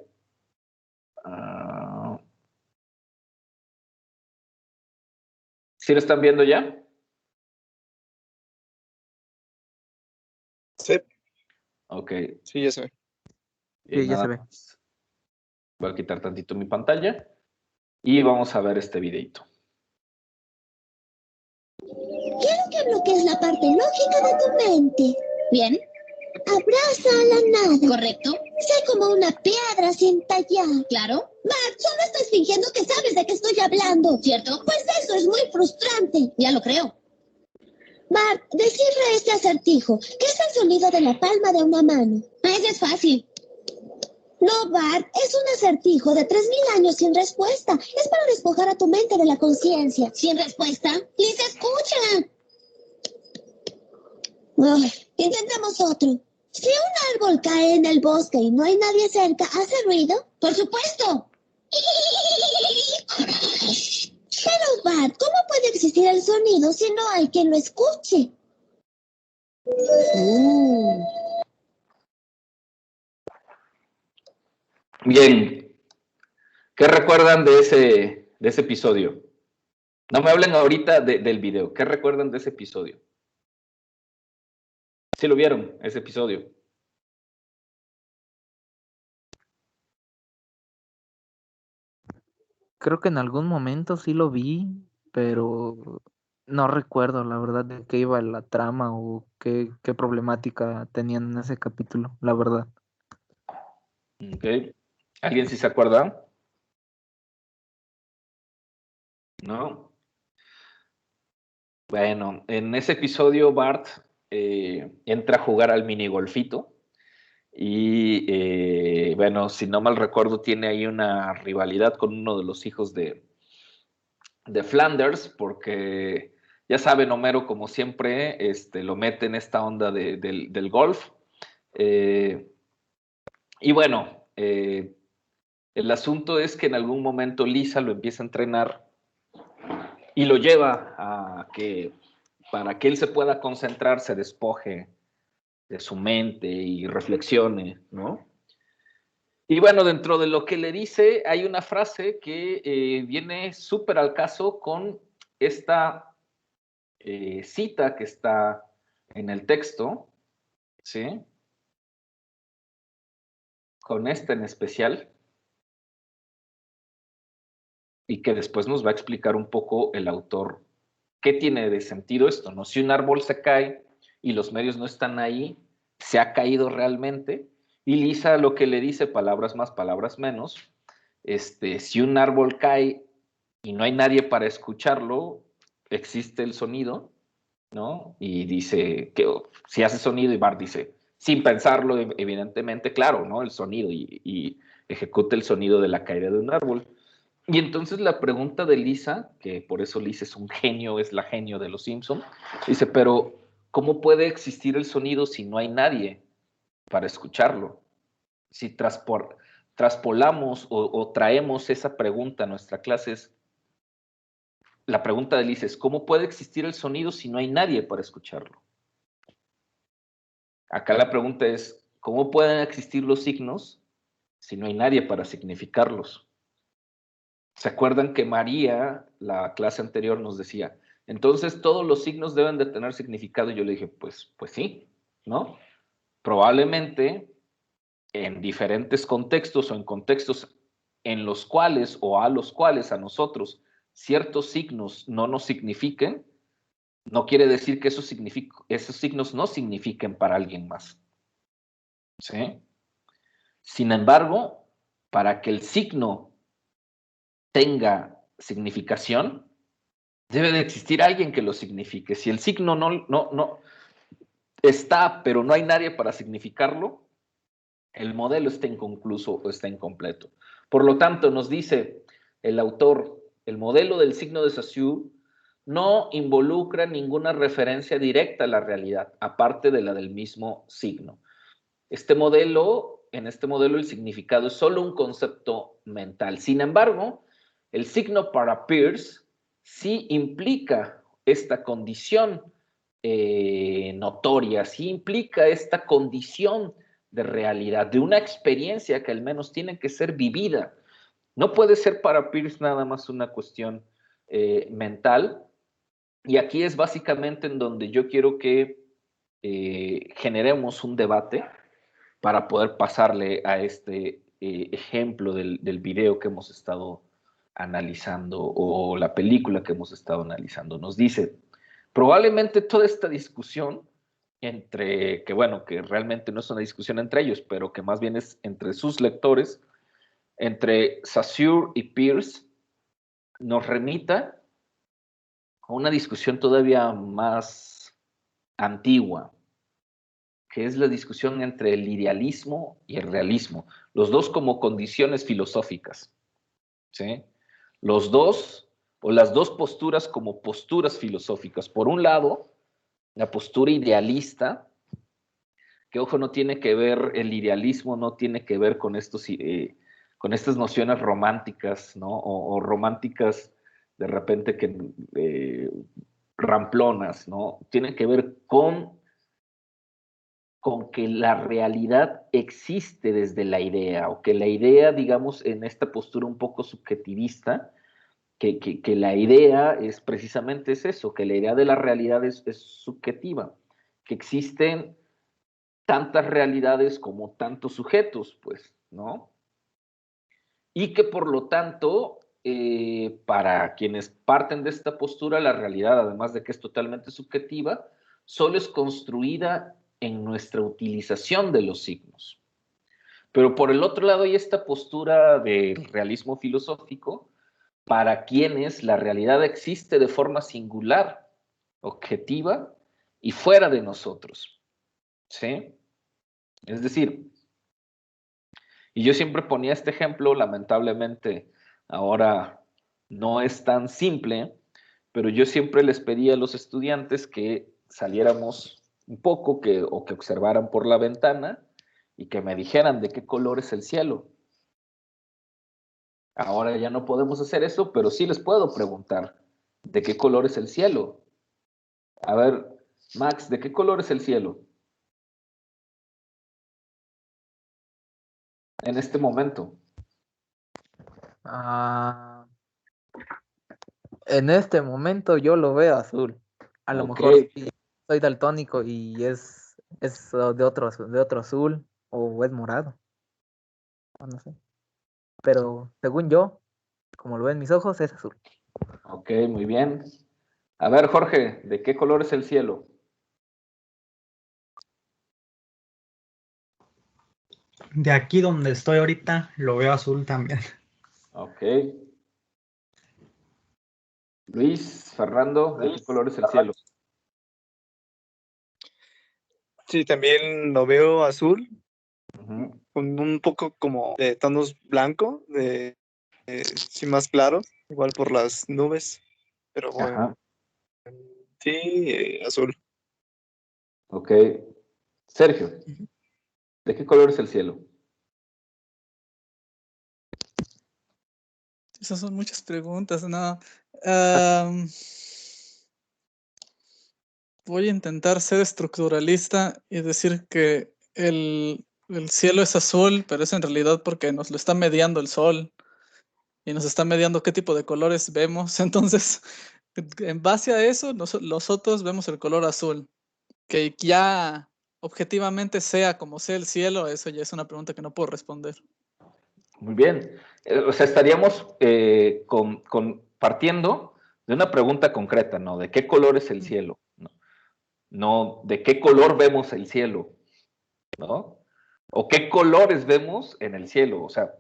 ¿Sí lo están viendo ya? Sí. Ok. Sí, ya se ve. Sí, ya se ve. Voy a quitar tantito mi pantalla y vamos a ver este videito. Quiero que bloquees la parte lógica de tu mente. Bien. Abraza a la nada. Correcto. Sé como una piedra sin tallar. Claro. Bart, solo estás fingiendo que sabes de qué estoy hablando. ¿Cierto? Pues eso es muy frustrante. Ya lo creo. Bart, decirle este acertijo. ¿Qué es el sonido de la palma de una mano? Ese es fácil. No, Bart, es un acertijo de 3000 años sin respuesta. Es para despojar a tu mente de la conciencia. ¿Sin respuesta? ¡Liz, escucha! Intentemos otro. Si un árbol cae en el bosque y no hay nadie cerca, ¿hace ruido? ¡Por supuesto! Pero, Bart, ¿cómo puede existir el sonido si no hay quien lo escuche? Bien, ¿qué recuerdan de ese episodio? No me hablen ahorita del video. ¿Qué recuerdan de ese episodio? ¿Sí lo vieron, ese episodio? Creo que en algún momento sí lo vi, pero no recuerdo la verdad de qué iba la trama o qué problemática tenían en ese capítulo, la verdad. Ok. ¿Alguien sí se acuerda? ¿No? Bueno, en ese episodio Bart entra a jugar al minigolfito y, bueno, si no mal recuerdo, tiene ahí una rivalidad con uno de los hijos de Flanders, porque ya saben, Homero, como siempre, lo mete en esta onda del golf. Y bueno, el asunto es que en algún momento Lisa lo empieza a entrenar y lo lleva a que, para que él se pueda concentrar, se despoje de su mente y reflexione, ¿no? Y bueno, dentro de lo que le dice, hay una frase que viene súper al caso con esta cita que está en el texto, ¿sí? Con esta en especial, y que después nos va a explicar un poco el autor qué tiene de sentido esto, ¿no? Si un árbol se cae y los medios no están ahí, se ha caído realmente, y Lisa lo que le dice, palabras más, palabras menos, si un árbol cae y no hay nadie para escucharlo, existe el sonido, ¿no? Y dice que si hace sonido, y Bart dice, sin pensarlo, evidentemente, claro, ¿no? El sonido, y ejecuta el sonido de la caída de un árbol. Y entonces la pregunta de Lisa, que por eso Lisa es un genio, es la genio de los Simpson, dice, pero ¿cómo puede existir el sonido si no hay nadie para escucharlo? Si traspolamos o traemos esa pregunta a nuestra clase, la pregunta de Lisa es, ¿cómo puede existir el sonido si no hay nadie para escucharlo? Acá la pregunta es, ¿cómo pueden existir los signos si no hay nadie para significarlos? ¿Se acuerdan que María, la clase anterior, nos decía, entonces todos los signos deben de tener significado? Y yo le dije, pues sí, ¿no? Probablemente en diferentes contextos o en contextos en los cuales o a los cuales a nosotros ciertos signos no nos signifiquen, no quiere decir que esos signos no signifiquen para alguien más. ¿Sí? Sin embargo, para que el signo tenga significación, debe de existir alguien que lo signifique. Si el signo no está, pero no hay nadie para significarlo, el modelo está inconcluso o está incompleto. Por lo tanto, nos dice el autor, el modelo del signo de Saussure no involucra ninguna referencia directa a la realidad, aparte de la del mismo signo. En este modelo el significado es solo un concepto mental. Sin embargo, el signo para Peirce sí implica esta condición notoria, sí implica esta condición de realidad, de una experiencia que al menos tiene que ser vivida. No puede ser para Peirce nada más una cuestión mental. Y aquí es básicamente en donde yo quiero que generemos un debate para poder pasarle a este ejemplo del video que hemos estado analizando o la película que hemos estado analizando. Nos dice, probablemente toda esta discusión entre, que bueno, que realmente no es una discusión entre ellos, pero que más bien es entre sus lectores, entre Saussure y Peirce, nos remita a una discusión todavía más antigua, que es la discusión entre el idealismo y el realismo, los dos como condiciones filosóficas, ¿sí? Los dos, o las dos posturas como posturas filosóficas. Por un lado, la postura idealista, que ojo, no tiene que ver, el idealismo no tiene que ver con con estas nociones románticas, ¿no? O románticas de repente que ramplonas, ¿no? Tiene que ver con con que la realidad existe desde la idea, o que la idea, digamos, en esta postura un poco subjetivista, que la idea es precisamente eso, que la idea de la realidad es subjetiva, que existen tantas realidades como tantos sujetos, pues, ¿no? Y que por lo tanto, para quienes parten de esta postura, la realidad, además de que es totalmente subjetiva, solo es construida en nuestra utilización de los signos. Pero por el otro lado hay esta postura del realismo filosófico, para quienes la realidad existe de forma singular, objetiva y fuera de nosotros. ¿Sí? Es decir, y yo siempre ponía este ejemplo, lamentablemente ahora no es tan simple, pero yo siempre les pedía a los estudiantes que saliéramos un poco, o que observaran por la ventana y que me dijeran de qué color es el cielo. Ahora ya no podemos hacer eso, pero sí les puedo preguntar, ¿de qué color es el cielo? A ver, Max, ¿de qué color es el cielo? En este momento. En este momento yo lo veo azul. A lo mejor sí, soy daltónico y es de otro azul o es morado. No sé. Pero según yo, como lo ven mis ojos, es azul. Ok, muy bien. A ver, Jorge, ¿de qué color es el cielo? De aquí donde estoy ahorita, lo veo azul también. Ok. Luis, Fernando, ¿de qué color es el cielo? Sí, también lo veo azul, con un poco como de tonos blanco, sí, más claro, igual por las nubes, pero bueno, sí, azul. Ok. Sergio, ¿de qué color es el cielo? Esas son muchas preguntas, ¿no? Voy a intentar ser estructuralista y decir que el cielo es azul, pero es en realidad porque nos lo está mediando el sol y nos está mediando qué tipo de colores vemos. Entonces, en base a eso, nosotros vemos el color azul. Que ya objetivamente sea como sea el cielo, eso ya es una pregunta que no puedo responder. Muy bien. O sea, estaríamos partiendo de una pregunta concreta, ¿no? ¿De qué color es el cielo? No, ¿de qué color vemos el cielo? ¿No? ¿O qué colores vemos en el cielo? O sea,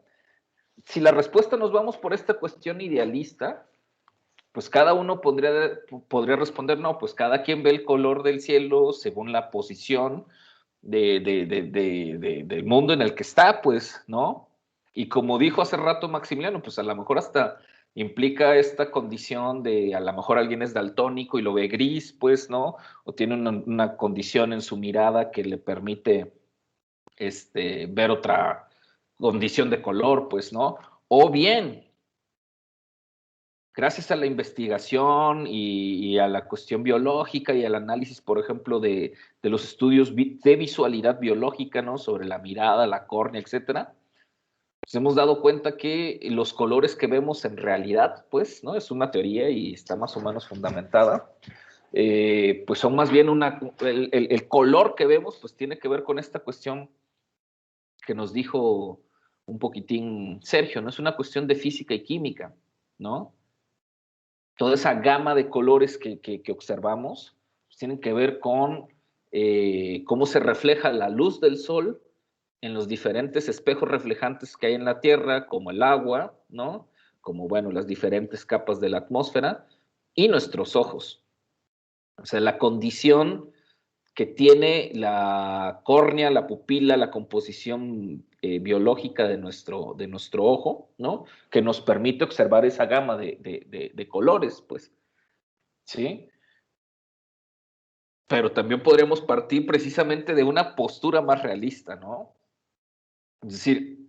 si la respuesta nos vamos por esta cuestión idealista, pues cada uno podría responder, no, pues cada quien ve el color del cielo según la posición del mundo en el que está, pues, ¿no? Y como dijo hace rato Maximiliano, pues a lo mejor hasta implica esta condición de a lo mejor alguien es daltónico y lo ve gris, pues, ¿no? O tiene una condición en su mirada que le permite ver otra condición de color, pues, ¿no? O bien, gracias a la investigación y a la cuestión biológica y al análisis, por ejemplo, de los estudios de visualidad biológica, ¿no? Sobre la mirada, la córnea, etcétera, pues hemos dado cuenta que los colores que vemos en realidad, pues, ¿no? Es una teoría y está más o menos fundamentada, pues son más bien el color que vemos, pues tiene que ver con esta cuestión que nos dijo un poquitín Sergio, ¿no? Es una cuestión de física y química, ¿no? Toda esa gama de colores que observamos pues, tienen que ver con cómo se refleja la luz del sol en los diferentes espejos reflejantes que hay en la Tierra, como el agua, ¿no? Como, bueno, las diferentes capas de la atmósfera y nuestros ojos. O sea, la condición que tiene la córnea, la pupila, la composición biológica de nuestro ojo, ¿no? Que nos permite observar esa gama de colores, pues, ¿sí? Pero también podríamos partir precisamente de una postura más realista, ¿no? Es decir,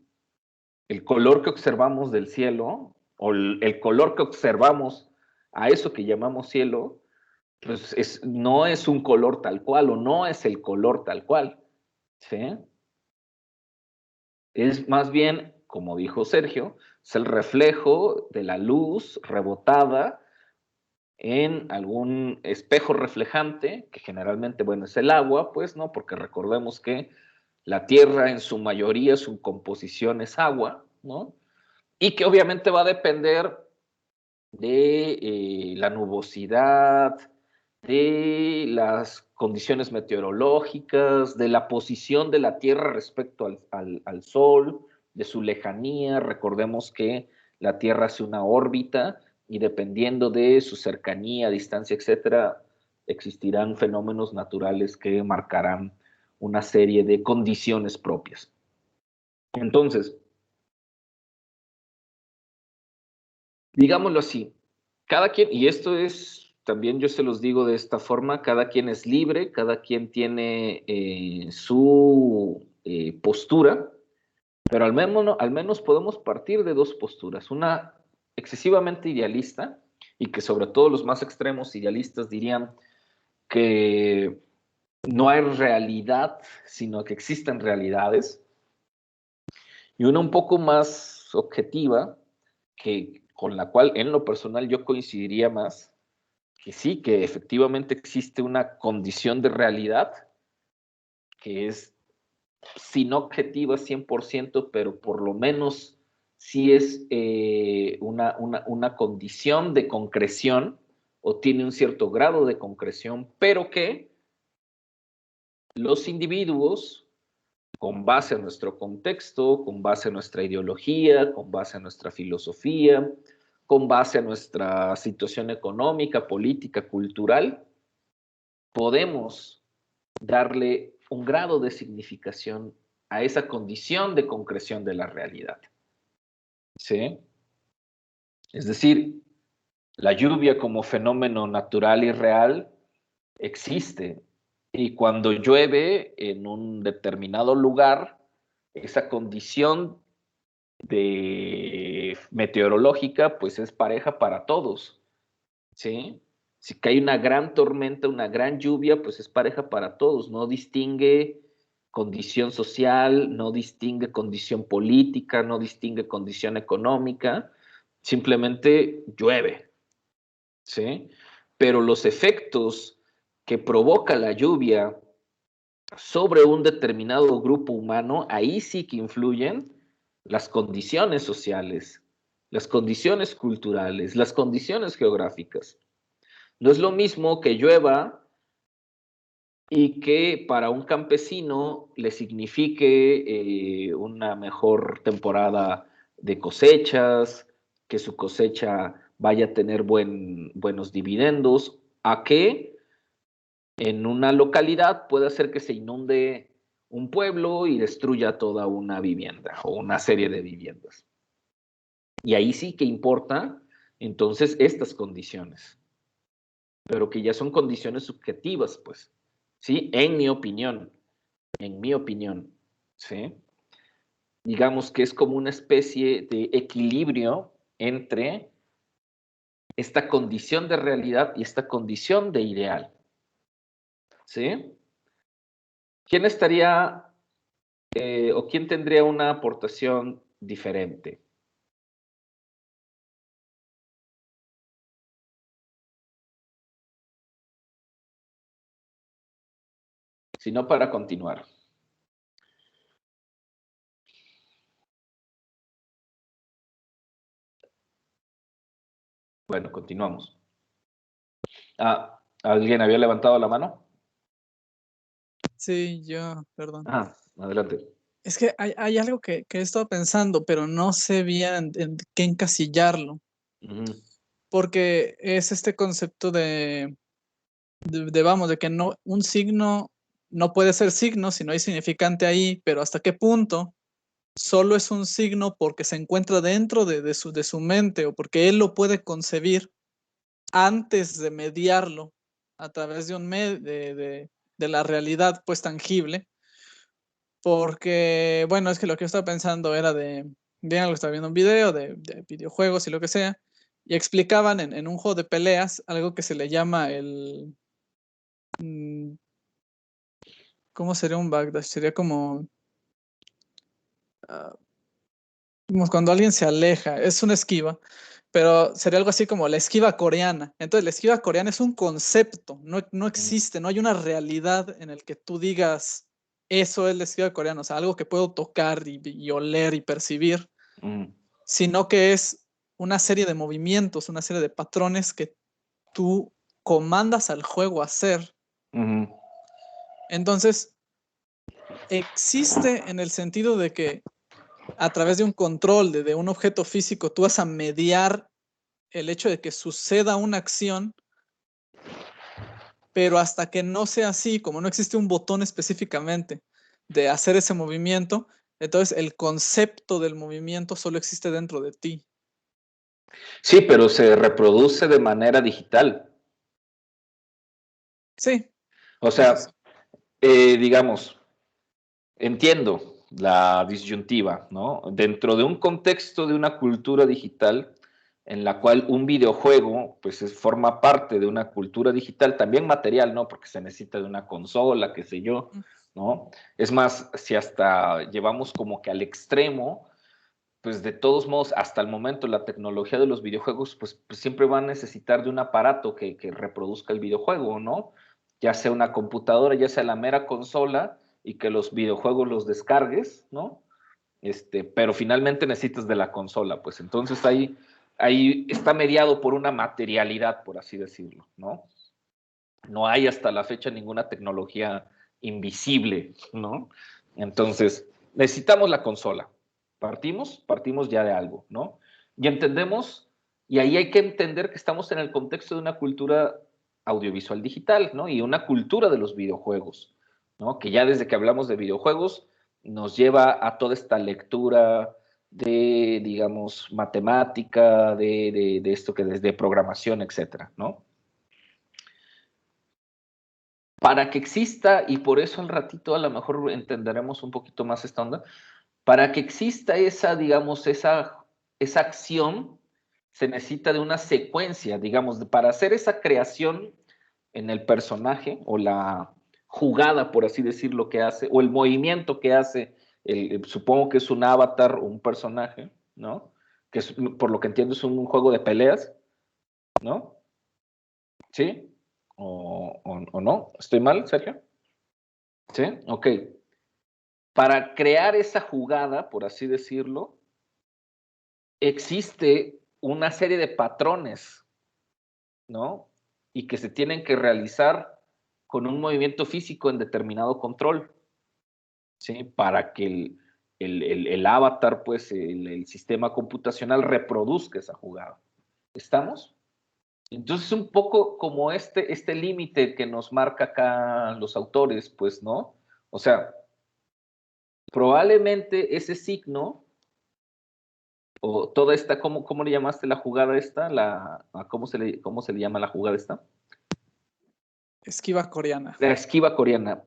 el color que observamos del cielo, o el color que observamos a eso que llamamos cielo, pues no es un color tal cual, o no es el color tal cual, ¿sí? Es más bien, como dijo Sergio, es el reflejo de la luz rebotada en algún espejo reflejante, que generalmente, bueno, es el agua, pues, ¿no? Porque recordemos que la Tierra en su mayoría, su composición es agua, ¿no? Y que obviamente va a depender de la nubosidad, de las condiciones meteorológicas, de la posición de la Tierra respecto al Sol, de su lejanía. Recordemos que la Tierra hace una órbita y dependiendo de su cercanía, distancia, etcétera, existirán fenómenos naturales que marcarán una serie de condiciones propias. Entonces, digámoslo así, cada quien, y esto es, también yo se los digo de esta forma, cada quien es libre, cada quien tiene su postura, pero al menos podemos partir de dos posturas, una excesivamente idealista, y que sobre todo los más extremos idealistas dirían que no hay realidad, sino que existen realidades, y una un poco más objetiva, que con la cual en lo personal yo coincidiría más, que sí, que efectivamente existe una condición de realidad que es, si no objetiva 100%, pero por lo menos sí es una condición de concreción o tiene un cierto grado de concreción, pero que los individuos, con base en nuestro contexto, con base en nuestra ideología, con base en nuestra filosofía, con base en nuestra situación económica, política, cultural, podemos darle un grado de significación a esa condición de concreción de la realidad. ¿Sí? Es decir, la lluvia como fenómeno natural y real existe. Y cuando llueve en un determinado lugar, esa condición meteorológica pues es pareja para todos, ¿sí? Si cae una gran tormenta, una gran lluvia, pues es pareja para todos, no distingue condición social, no distingue condición política, no distingue condición económica, simplemente llueve, ¿sí? Pero los efectos que provoca la lluvia sobre un determinado grupo humano, ahí sí que influyen las condiciones sociales, las condiciones culturales, las condiciones geográficas. No es lo mismo que llueva y que para un campesino le signifique una mejor temporada de cosechas, que su cosecha vaya a tener buenos dividendos, a que en una localidad puede hacer que se inunde un pueblo y destruya toda una vivienda o una serie de viviendas. Y ahí sí que importa entonces estas condiciones, pero que ya son condiciones subjetivas, pues, ¿sí? En mi opinión, ¿sí? Digamos que es como una especie de equilibrio entre esta condición de realidad y esta condición de ideal, ¿sí? ¿Quién estaría o quién tendría una aportación diferente? Si no, para continuar. Bueno, continuamos. ¿Alguien había levantado la mano? Sí, yo, perdón. Adelante. Es que hay algo que he estado pensando, pero no sé bien en qué encasillarlo. Porque es este concepto de que no, un signo no puede ser signo si no hay significante ahí, pero hasta qué punto solo es un signo porque se encuentra dentro de su mente o porque él lo puede concebir antes de mediarlo a través de de la realidad pues tangible. Porque, bueno, es que lo que yo estaba pensando era bien algo, estaba viendo un video de videojuegos y lo que sea, y explicaban en un juego de peleas algo que se le llama ¿Cómo sería un backdash? Sería como cuando alguien se aleja, es una esquiva, pero sería algo así como la esquiva coreana. Entonces, la esquiva coreana es un concepto, no existe, no hay una realidad en el que tú digas, eso es la esquiva coreana, o sea, algo que puedo tocar y oler y percibir, sino que es una serie de movimientos, una serie de patrones que tú comandas al juego a hacer. Entonces, existe en el sentido de que a través de un control de un objeto físico, tú vas a mediar el hecho de que suceda una acción, pero hasta que no sea así, como no existe un botón específicamente de hacer ese movimiento, entonces el concepto del movimiento solo existe dentro de ti. Sí, pero se reproduce de manera digital. Sí. O sea, digamos, entiendo la disyuntiva, ¿no? Dentro de un contexto de una cultura digital en la cual un videojuego pues forma parte de una cultura digital, también material, ¿no? Porque se necesita de una consola, qué sé yo, ¿no? Es más, si hasta llevamos como que al extremo, pues de todos modos, hasta el momento la tecnología de los videojuegos pues siempre va a necesitar de un aparato que reproduzca el videojuego, ¿no? Ya sea una computadora, ya sea la mera consola, y que los videojuegos los descargues, ¿no? Pero finalmente necesitas de la consola, pues entonces ahí está mediado por una materialidad, por así decirlo, ¿no? No hay hasta la fecha ninguna tecnología invisible, ¿no? Entonces, necesitamos la consola. Partimos ya de algo, ¿no? Y entendemos, y ahí hay que entender que estamos en el contexto de una cultura audiovisual digital, ¿no? Y una cultura de los videojuegos, ¿no? Que ya desde que hablamos de videojuegos nos lleva a toda esta lectura de, digamos, matemática, de esto que desde programación, etcétera, ¿no? Para que exista, y por eso al ratito a lo mejor entenderemos un poquito más esta onda, para que exista esa, digamos, esa acción, se necesita de una secuencia, digamos, para hacer esa creación en el personaje o la jugada, por así decirlo, que hace, o el movimiento que hace, supongo que es un avatar o un personaje, ¿no? Que es, por lo que entiendo es un juego de peleas, ¿no? ¿Sí? ¿O no? ¿Estoy mal, Sergio? ¿Sí? Ok. Para crear esa jugada, por así decirlo, existe una serie de patrones, ¿no? Y que se tienen que realizar con un movimiento físico en determinado control, ¿sí? Para que el avatar, pues, el sistema computacional reproduzca esa jugada. ¿Estamos? Entonces, un poco como este límite que nos marca acá los autores, pues, ¿no? O sea, probablemente ese signo o toda esta, ¿cómo le llamaste la jugada esta? ¿Cómo se le llama la jugada esta? Esquiva coreana. La esquiva coreana.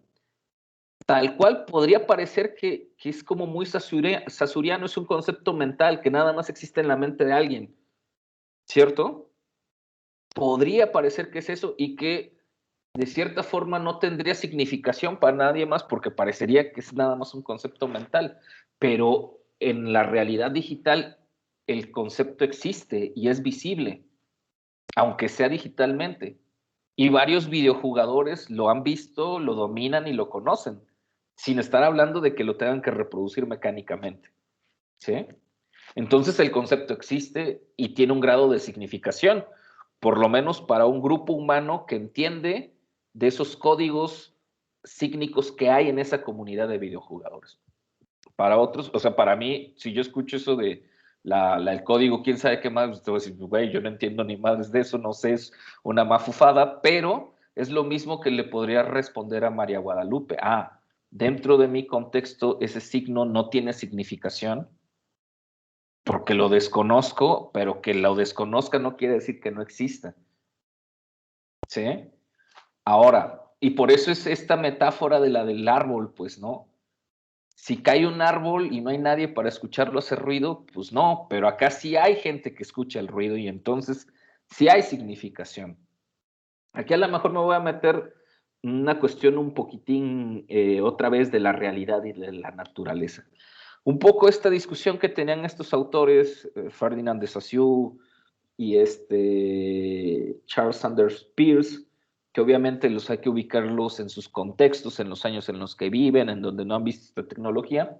Tal cual podría parecer que es como muy sasuriano, es un concepto mental que nada más existe en la mente de alguien, ¿cierto? Podría parecer que es eso y que de cierta forma no tendría significación para nadie más porque parecería que es nada más un concepto mental, pero en la realidad digital el concepto existe y es visible, aunque sea digitalmente. Y varios videojugadores lo han visto, lo dominan y lo conocen, sin estar hablando de que lo tengan que reproducir mecánicamente. ¿Sí? Entonces el concepto existe y tiene un grado de significación, por lo menos para un grupo humano que entiende de esos códigos sígnicos que hay en esa comunidad de videojugadores. Para otros, o sea, para mí, si yo escucho eso de el código, quién sabe qué más, te voy a decir, güey, yo no entiendo ni madres de eso, no sé, es una mafufada, pero es lo mismo que le podría responder a María Guadalupe. Dentro de mi contexto, ese signo no tiene significación porque lo desconozco, pero que lo desconozca no quiere decir que no exista. ¿Sí? Ahora, y por eso es esta metáfora de la del árbol, pues, ¿no? Si cae un árbol y no hay nadie para escucharlo hacer ruido, pues no, pero acá sí hay gente que escucha el ruido y entonces sí hay significación. Aquí a lo mejor me voy a meter una cuestión un poquitín otra vez de la realidad y de la naturaleza. Un poco esta discusión que tenían estos autores, Ferdinand de Saussure y Charles Sanders Peirce, que obviamente los hay que ubicarlos en sus contextos, en los años en los que viven, en donde no han visto esta tecnología.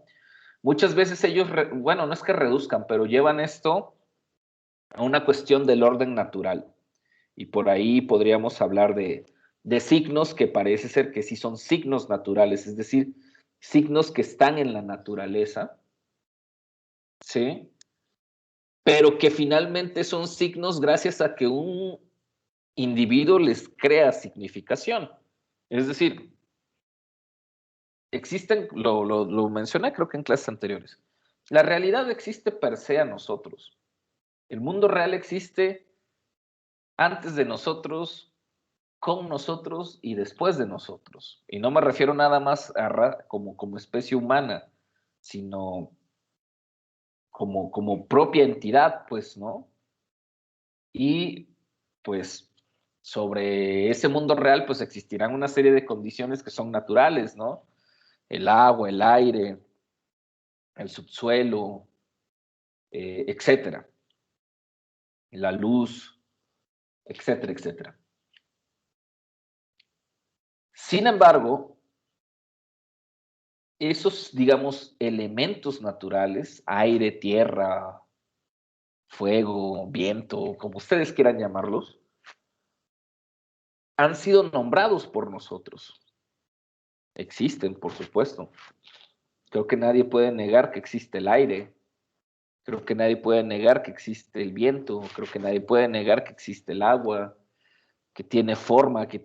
Muchas veces ellos, bueno, no es que reduzcan, pero llevan esto a una cuestión del orden natural. Y por ahí podríamos hablar de signos que parece ser que sí son signos naturales, es decir, signos que están en la naturaleza, ¿sí? Pero que finalmente son signos gracias a que un individuo les crea significación. Es decir, existen, lo mencioné creo que en clases anteriores, la realidad existe per se a nosotros. El mundo real existe antes de nosotros, con nosotros y después de nosotros. Y no me refiero nada más a como especie humana, sino como propia entidad, pues, ¿no? Y pues sobre ese mundo real, pues existirán una serie de condiciones que son naturales, ¿no? El agua, el aire, el subsuelo, etcétera. La luz, etcétera, etcétera. Sin embargo, esos, digamos, elementos naturales, aire, tierra, fuego, viento, como ustedes quieran llamarlos, han sido nombrados por nosotros. Existen, por supuesto. Creo que nadie puede negar que existe el aire. Creo que nadie puede negar que existe el viento. Creo que nadie puede negar que existe el agua, que tiene forma, que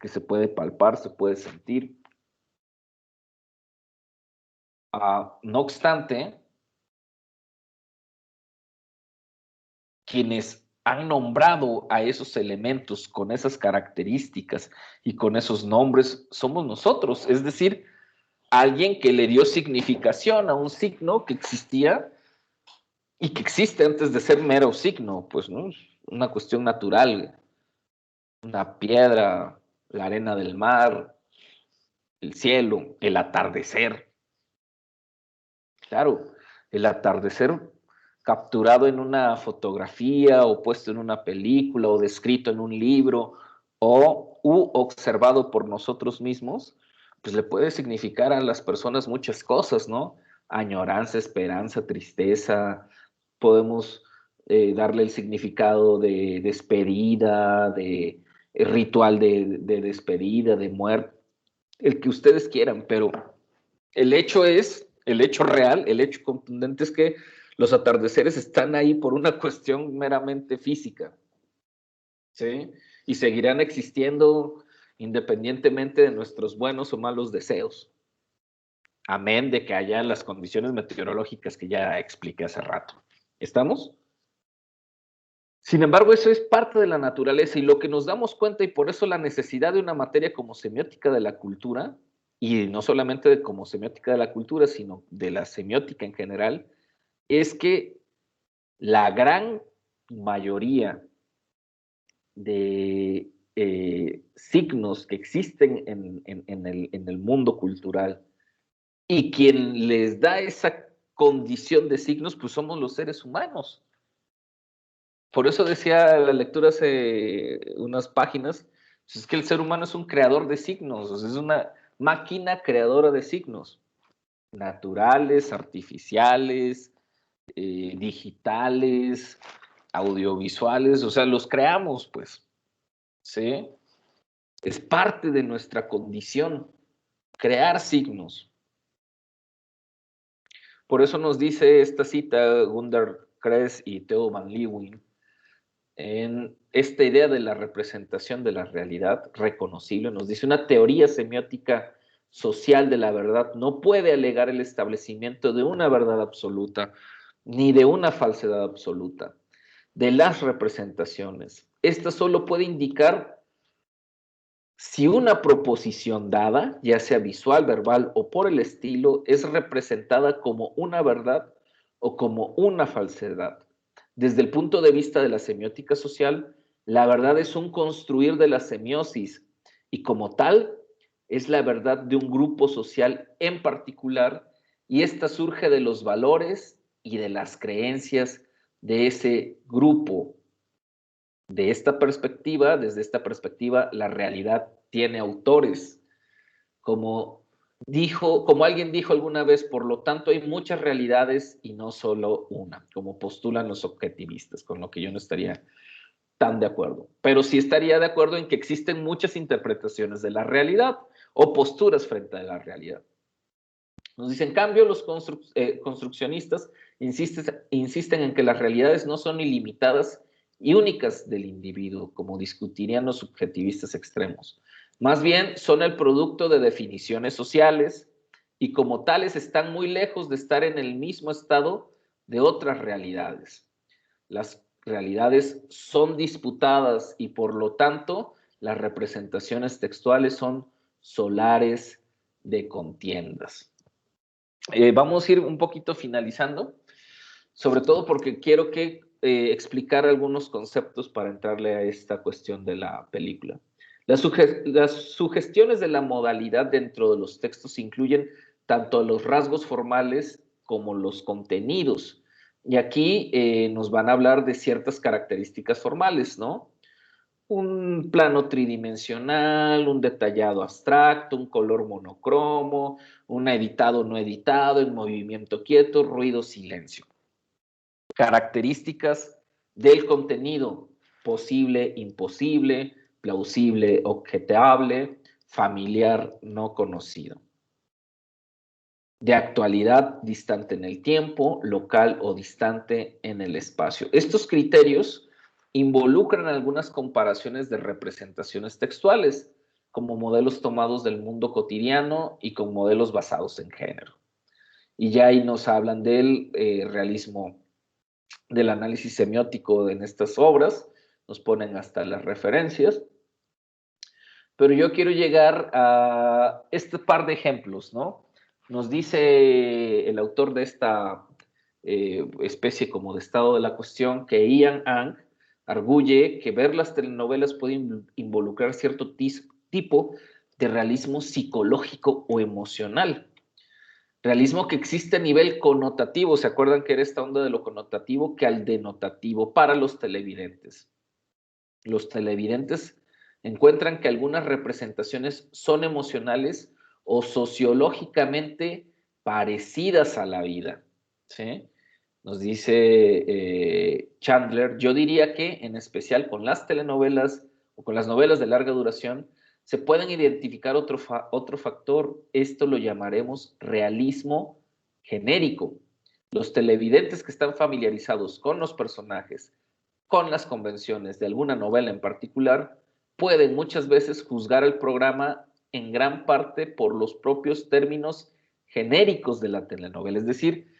se puede palpar, se puede sentir. No obstante, quienes han nombrado a esos elementos con esas características y con esos nombres somos nosotros, es decir, alguien que le dio significación a un signo que existía y que existe antes de ser mero signo, pues no, es una cuestión natural, una piedra, la arena del mar, el cielo, el atardecer. Claro, el atardecer capturado en una fotografía o puesto en una película o descrito en un libro o observado por nosotros mismos, pues le puede significar a las personas muchas cosas, ¿no? Añoranza, esperanza, tristeza. Podemos darle el significado de despedida, de ritual de despedida, de muerte, el que ustedes quieran, pero el hecho real, el hecho contundente es que los atardeceres están ahí por una cuestión meramente física, ¿sí? Y seguirán existiendo independientemente de nuestros buenos o malos deseos. Amén de que haya las condiciones meteorológicas que ya expliqué hace rato. ¿Estamos? Sin embargo, eso es parte de la naturaleza y lo que nos damos cuenta, y por eso la necesidad de una materia como semiótica de la cultura, y no solamente de como semiótica de la cultura, sino de la semiótica en general, es que la gran mayoría de signos que existen en el mundo cultural y quien les da esa condición de signos, pues somos los seres humanos. Por eso decía la lectura hace unas páginas, pues es que el ser humano es un creador de signos, o sea, es una máquina creadora de signos, naturales, artificiales, digitales, audiovisuales, o sea, los creamos, pues, ¿sí? Es parte de nuestra condición, crear signos. Por eso nos dice esta cita Gundar Kress y Theo van Leeuwen, en esta idea de la representación de la realidad reconocible, nos dice una teoría semiótica social de la verdad no puede alegar el establecimiento de una verdad absoluta ni de una falsedad absoluta de las representaciones. Esta solo puede indicar si una proposición dada, ya sea visual, verbal o por el estilo, es representada como una verdad o como una falsedad. Desde el punto de vista de la semiótica social, la verdad es un construir de la semiosis y como tal es la verdad de un grupo social en particular, y esta surge de los valores y de las creencias de ese grupo. Desde esta perspectiva, la realidad tiene autores. Como alguien dijo alguna vez, por lo tanto hay muchas realidades y no solo una, como postulan los objetivistas, con lo que yo no estaría tan de acuerdo. Pero sí estaría de acuerdo en que existen muchas interpretaciones de la realidad o posturas frente a la realidad. Nos dicen, en cambio, los construccionistas insisten en que las realidades no son ilimitadas y únicas del individuo, como discutirían los subjetivistas extremos. Más bien, son el producto de definiciones sociales y como tales están muy lejos de estar en el mismo estado de otras realidades. Las realidades son disputadas y por lo tanto las representaciones textuales son solares de contiendas. Vamos a ir un poquito finalizando, sobre todo porque quiero explicar algunos conceptos para entrarle a esta cuestión de la película. Las sugestiones de la modalidad dentro de los textos incluyen tanto los rasgos formales como los contenidos. Y aquí nos van a hablar de ciertas características formales, ¿no? Un plano tridimensional, un detallado abstracto, un color monocromo, un editado no editado, en movimiento quieto, ruido, silencio. Características del contenido: posible, imposible, plausible, objetable, familiar, no conocido. De actualidad, distante en el tiempo, local o distante en el espacio. Estos criterios involucran algunas comparaciones de representaciones textuales, como modelos tomados del mundo cotidiano y con modelos basados en género. Y ya ahí nos hablan del realismo, del análisis semiótico en estas obras, nos ponen hasta las referencias. Pero yo quiero llegar a este par de ejemplos, ¿no? Nos dice el autor de esta especie como de estado de la cuestión que Ian Ang arguye que ver las telenovelas puede involucrar cierto tipo de realismo psicológico o emocional. Realismo que existe a nivel connotativo, ¿se acuerdan que era esta onda de lo connotativo que al denotativo para los televidentes? Los televidentes encuentran que algunas representaciones son emocionales o sociológicamente parecidas a la vida, ¿sí? Nos dice Chandler, yo diría que en especial con las telenovelas o con las novelas de larga duración se pueden identificar otro factor, esto lo llamaremos realismo genérico. Los televidentes que están familiarizados con los personajes, con las convenciones de alguna novela en particular, pueden muchas veces juzgar el programa en gran parte por los propios términos genéricos de la telenovela, es decir,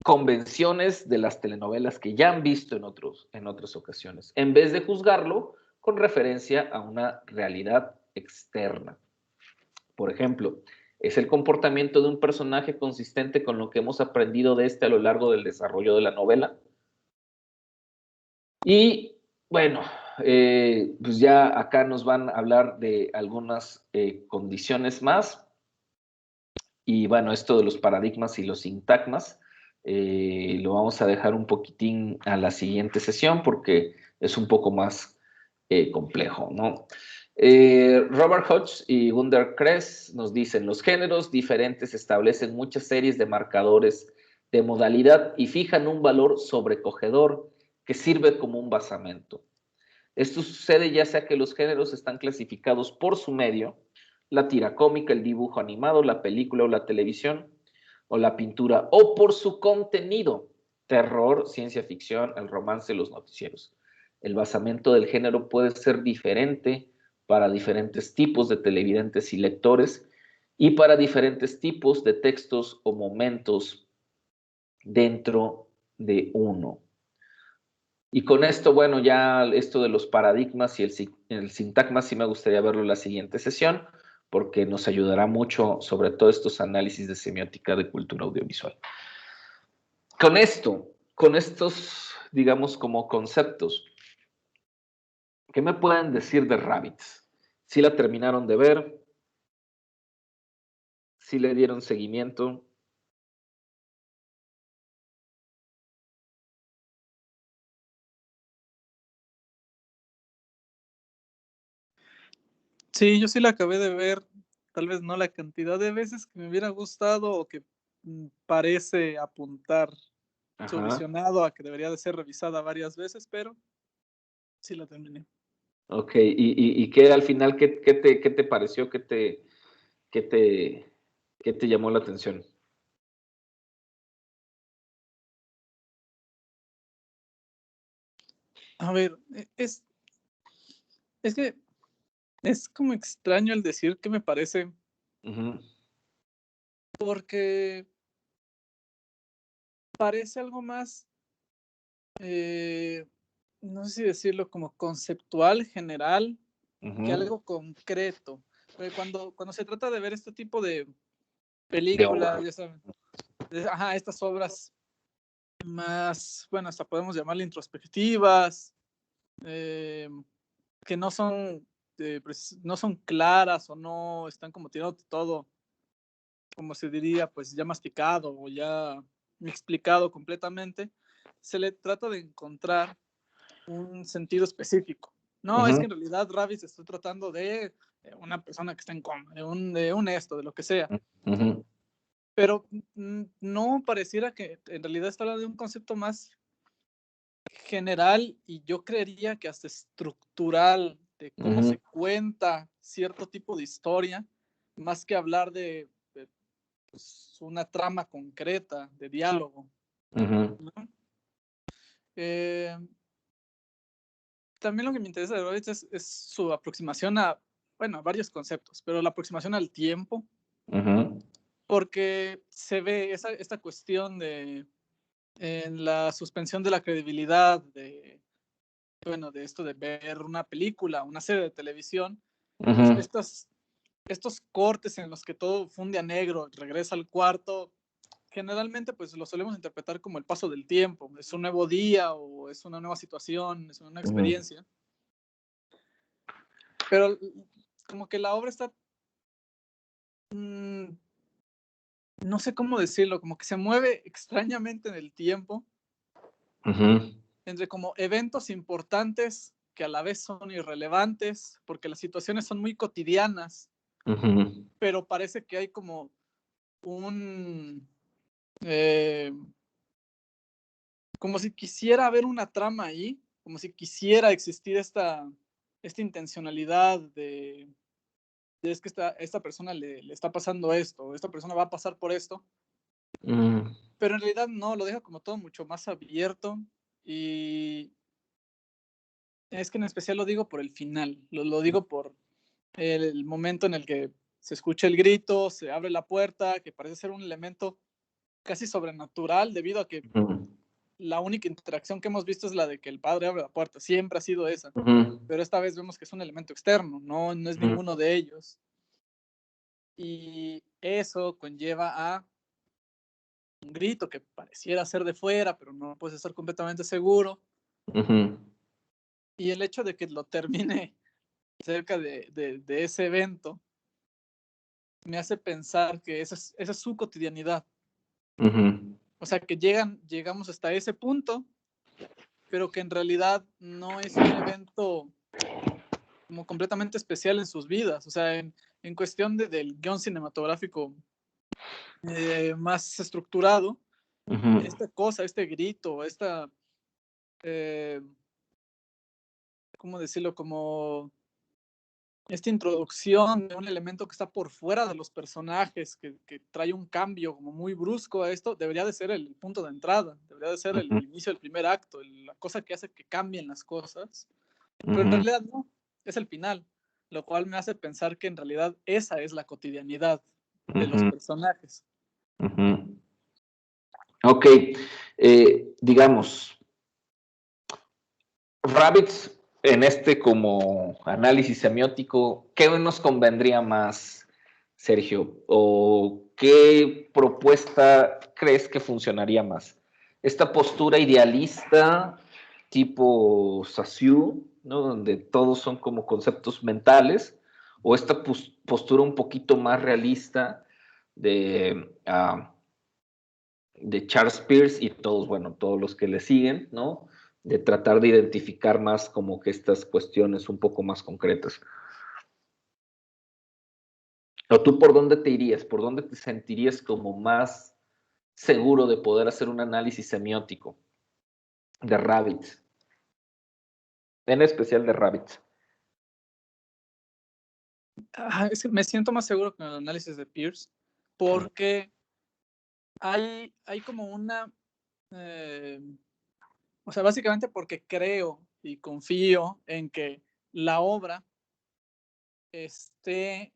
convenciones de las telenovelas que ya han visto en otras ocasiones, en vez de juzgarlo con referencia a una realidad externa. Por ejemplo, ¿es el comportamiento de un personaje consistente con lo que hemos aprendido de este a lo largo del desarrollo de la novela? Y bueno, pues ya acá nos van a hablar de algunas condiciones más. Y bueno, esto de los paradigmas y los sintagmas lo vamos a dejar un poquitín a la siguiente sesión porque es un poco más complejo, ¿no? Robert Hodge y Gunder Kress nos dicen, los géneros diferentes establecen muchas series de marcadores de modalidad y fijan un valor sobrecogedor que sirve como un basamento. Esto sucede ya sea que los géneros están clasificados por su medio, la tira cómica, el dibujo animado, la película o la televisión, o la pintura, o por su contenido, terror, ciencia ficción, el romance, los noticieros. El basamento del género puede ser diferente para diferentes tipos de televidentes y lectores y para diferentes tipos de textos o momentos dentro de uno. Y con esto, bueno, ya esto de los paradigmas y el sintagma sí me gustaría verlo en la siguiente sesión, porque nos ayudará mucho sobre todo estos análisis de semiótica de cultura audiovisual. Con estos, digamos, como conceptos, ¿qué me pueden decir de Rabbits? ¿Sí la terminaron de ver? ¿Sí le dieron seguimiento? Sí, yo sí la acabé de ver, tal vez no la cantidad de veces que me hubiera gustado o que parece apuntar su Ajá. visionado a que debería de ser revisada varias veces, pero sí la terminé. Ok, ¿y qué al final, qué te pareció, qué te llamó la atención? A ver, es que es como extraño el decir que me parece, Ujú. porque parece algo más, no sé si decirlo como conceptual, general, que Ujú. algo concreto. Porque cuando se trata de ver este tipo de De obra. películas, ya saben, estas obras más, bueno, hasta podemos llamarle introspectivas, eh, que no son, no son claras o no están como tirando todo, como se diría, pues ya masticado o ya explicado completamente, se le trata de encontrar un sentido específico. No, es que en realidad Rabbit está tratando de una persona que está en coma, de un esto, de lo que sea. Ujú. Pero no pareciera que en realidad está hablando de un concepto más general y yo creería que hasta estructural de cómo Ujú. se cuenta cierto tipo de historia, más que hablar de pues, una trama concreta de diálogo, Ujú. ¿no? Eh, También lo que me interesa de Horowitz es su aproximación a, bueno, a varios conceptos, pero la aproximación al tiempo, Ujú. porque se ve esta cuestión de en la suspensión de la credibilidad de, bueno, de esto de ver una película, una serie de televisión, pues Ujú. estos cortes en los que todo funde a negro, regresa al cuarto, generalmente pues lo solemos interpretar como el paso del tiempo, es un nuevo día o es una nueva situación, es una Ujú. experiencia. Pero como que la obra está, no sé cómo decirlo, como que se mueve extrañamente en el tiempo, Ujú. entre como eventos importantes que a la vez son irrelevantes, porque las situaciones son muy cotidianas, Ujú. pero parece que hay como un, eh, como si quisiera haber una trama ahí, como si quisiera existir esta intencionalidad de es que esta persona le está pasando esto, esta persona va a pasar por esto, Ujú. pero en realidad no, lo deja como todo mucho más abierto y es que en especial lo digo por el final, lo digo por el momento en el que se escucha el grito, se abre la puerta, que parece ser un elemento casi sobrenatural debido a que Ujú. la única interacción que hemos visto es la de que el padre abre la puerta, siempre ha sido esa, Ujú. pero esta vez vemos que es un elemento externo, no es Ujú. ninguno de ellos. Y eso conlleva a un grito que pareciera ser de fuera, pero no puedes estar completamente seguro. Ujú. Y el hecho de que lo termine cerca de ese evento me hace pensar que esa es su cotidianidad. Ujú. O sea, que llegamos hasta ese punto, pero que en realidad no es un evento como completamente especial en sus vidas. O sea, en cuestión del guión cinematográfico más estructurado, Ujú. esta cosa, este grito, eh, ¿cómo decirlo? Como esta introducción de un elemento que está por fuera de los personajes, que trae un cambio como muy brusco a esto, debería de ser el punto de entrada, debería de ser el Ujú. inicio del primer acto, la cosa que hace que cambien las cosas, pero en Ujú. realidad no, es el final, lo cual me hace pensar que en realidad esa es la cotidianidad de los Ujú. personajes. Ujú. Ok, digamos, Rabbits, en este como análisis semiótico, ¿qué nos convendría más, Sergio? ¿O qué propuesta crees que funcionaría más? ¿Esta postura idealista tipo Saussure, ¿no? Donde todos son como conceptos mentales? o esta postura un poquito más realista de Charles Peirce y todos, bueno, todos los que le siguen, ¿no? De tratar de identificar más como que estas cuestiones un poco más concretas. ¿O tú por dónde te irías? ¿Por dónde te sentirías como más seguro de poder hacer un análisis semiótico de Rabbits? En especial de Rabbits. Es que me siento más seguro con el análisis de Peirce, porque hay como una... o sea, básicamente porque creo y confío en que la obra esté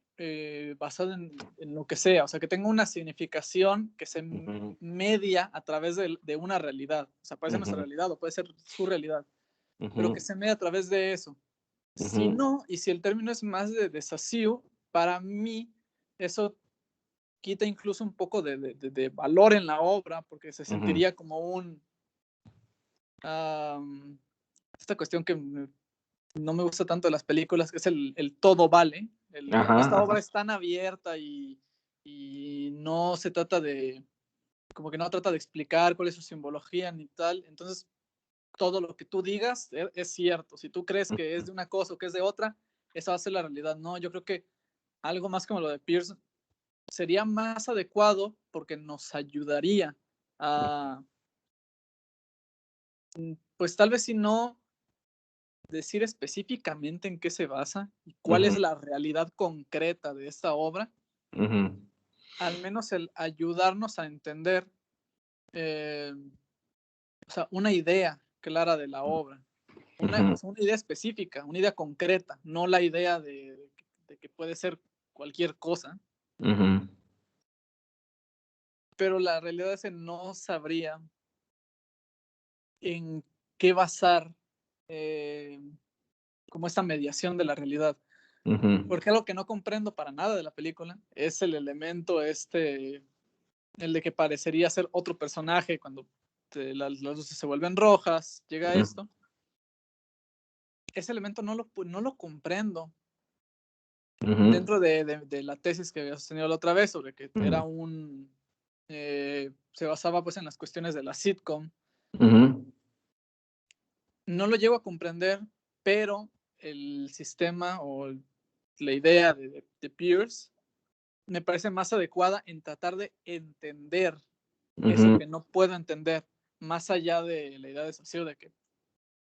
basada en lo que sea, o sea, que tenga una significación que se media a través de una realidad. O sea, puede ser nuestra realidad o puede ser su realidad, pero que se media a través de eso. Si no, y si el término es más de desafío, para mí eso quita incluso un poco de valor en la obra, porque se sentiría como esta cuestión que no me gusta tanto de las películas, que es el todo vale. Esta obra es tan abierta y no se trata de, como que no trata de explicar cuál es su simbología ni tal. Entonces, todo lo que tú digas es cierto. Si tú crees que es de una cosa o que es de otra, esa va a ser la realidad. No, yo creo que algo más como lo de Peirce sería más adecuado porque nos ayudaría a, pues tal vez si no decir específicamente en qué se basa y cuál es la realidad concreta de esta obra, al menos el ayudarnos a entender o sea, una idea clara de la obra, una idea específica, una idea concreta, no la idea de que puede ser cualquier cosa. Pero la realidad es que no sabría en qué basar como esta mediación de la realidad. Porque algo que no comprendo para nada de la película es el elemento el de que parecería ser otro personaje cuando las luces se vuelven rojas, llega esto. Ese elemento no lo comprendo dentro de la tesis que había sostenido la otra vez sobre que era se basaba pues en las cuestiones de la sitcom. No lo llego a comprender, pero el sistema o la idea de Peirce me parece más adecuada en tratar de entender eso que no puedo entender, más allá de la idea de socio de que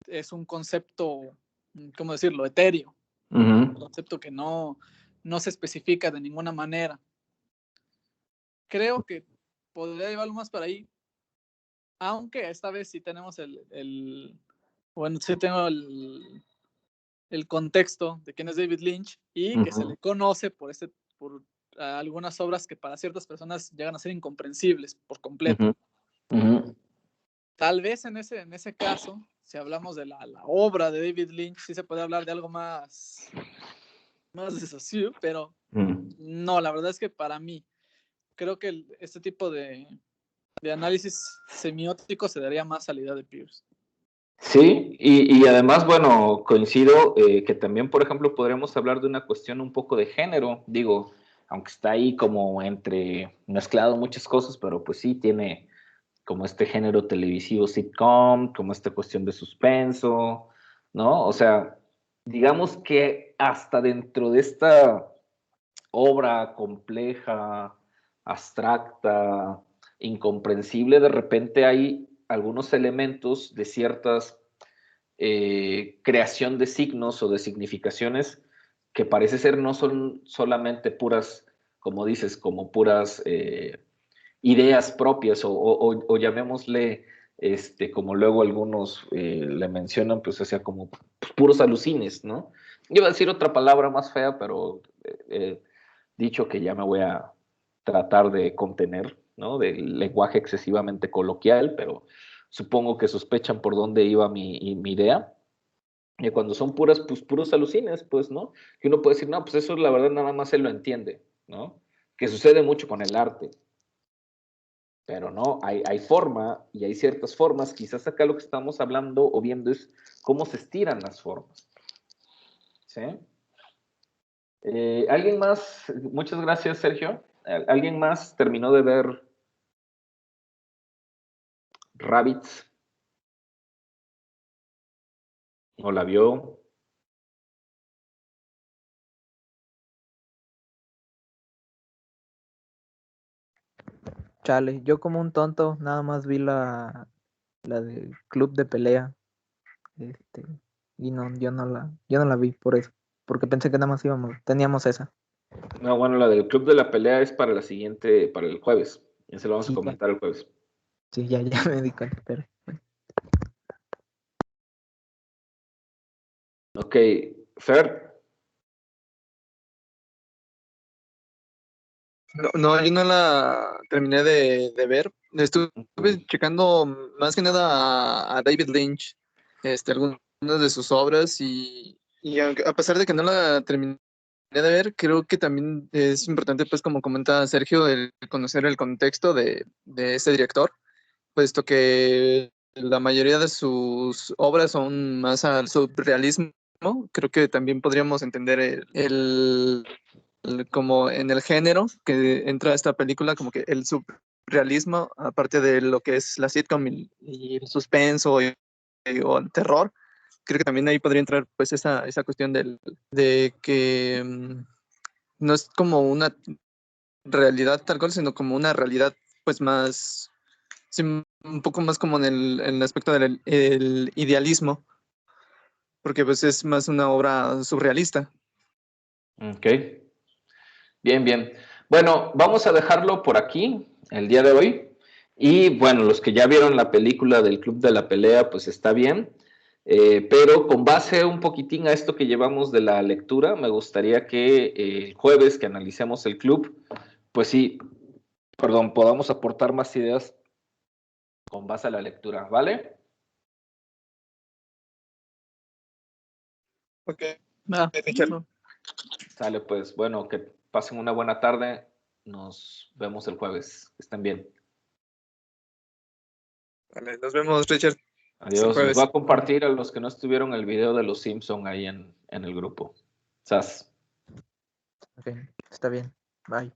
es un concepto, ¿cómo decirlo?, etéreo, un concepto que no se especifica de ninguna manera. Creo que podría llevarlo más para ahí, aunque esta vez sí tenemos bueno, sí tengo el contexto de quién es David Lynch y que se le conoce por algunas obras que para ciertas personas llegan a ser incomprensibles por completo. Tal vez en ese caso, si hablamos de la obra de David Lynch, sí se puede hablar de algo más desafío, pero no, la verdad es que para mí, creo que este tipo de análisis semiótico se daría más a la idea de Peirce. Sí, y además, bueno, coincido que también, por ejemplo, podremos hablar de una cuestión un poco de género, digo, aunque está ahí como mezclado muchas cosas, pero pues sí tiene como este género televisivo sitcom, como esta cuestión de suspenso, ¿no? O sea, digamos que hasta dentro de esta obra compleja, abstracta, incomprensible, de repente hay algunos elementos de ciertas creación de signos o de significaciones que parece ser no son solamente puras, como dices, como puras ideas propias o llamémosle, como luego algunos le mencionan, pues o sea, como puros alucines, ¿no? Iba a decir otra palabra más fea, pero dicho que ya me voy a tratar de contener, ¿no? Del lenguaje excesivamente coloquial, pero supongo que sospechan por dónde iba mi idea. Y cuando son puros alucines, pues, ¿no? Que uno puede decir, no, pues eso la verdad nada más él lo entiende, ¿no? Que sucede mucho con el arte. Pero no, hay forma y hay ciertas formas. Quizás acá lo que estamos hablando o viendo es cómo se estiran las formas. ¿Sí? ¿Alguien más? Muchas gracias, Sergio. ¿Alguien más terminó de ver Rabbids? ¿O la vio? Chale, yo como un tonto nada más vi la del club de pelea. Y no, yo no la vi por eso. Porque pensé que nada más teníamos esa. No, bueno, la del Club de la Pelea es para para el jueves. Ya se lo vamos a Sí, comentar el jueves. sí, ya me di cuenta, pero bueno. Ok, Fer. No, yo no la terminé de ver. Estuve checando más que nada a David Lynch, algunas de sus obras y a pesar de que no la terminé de ver, creo que también es importante, pues como comenta Sergio, el conocer el contexto de este director, puesto que la mayoría de sus obras son más al surrealismo. Creo que también podríamos entender como en el género que entra esta película, como que el surrealismo, aparte de lo que es la sitcom y el suspenso o el terror, creo que también ahí podría entrar pues esa cuestión de que no es como una realidad tal cual, sino como una realidad pues más, sí, un poco más como en el aspecto del el idealismo, porque pues es más una obra surrealista. Ok. Bien, bien. Bueno, vamos a dejarlo por aquí el día de hoy. Y bueno, los que ya vieron la película del Club de la Pelea, pues está bien. Pero con base un poquitín a esto que llevamos de la lectura, me gustaría que el jueves que analicemos el club, pues sí, perdón, podamos aportar más ideas con base a la lectura, ¿vale? Ok, Va. Richard. Sale, pues bueno, que pasen una buena tarde. Nos vemos el jueves. Que estén bien. Vale, nos vemos, Richard. Hasta el Adiós. Les voy jueves. a compartir a los que no estuvieron el video de los Simpson ahí en el grupo. Sas. Ok, está bien. Bye.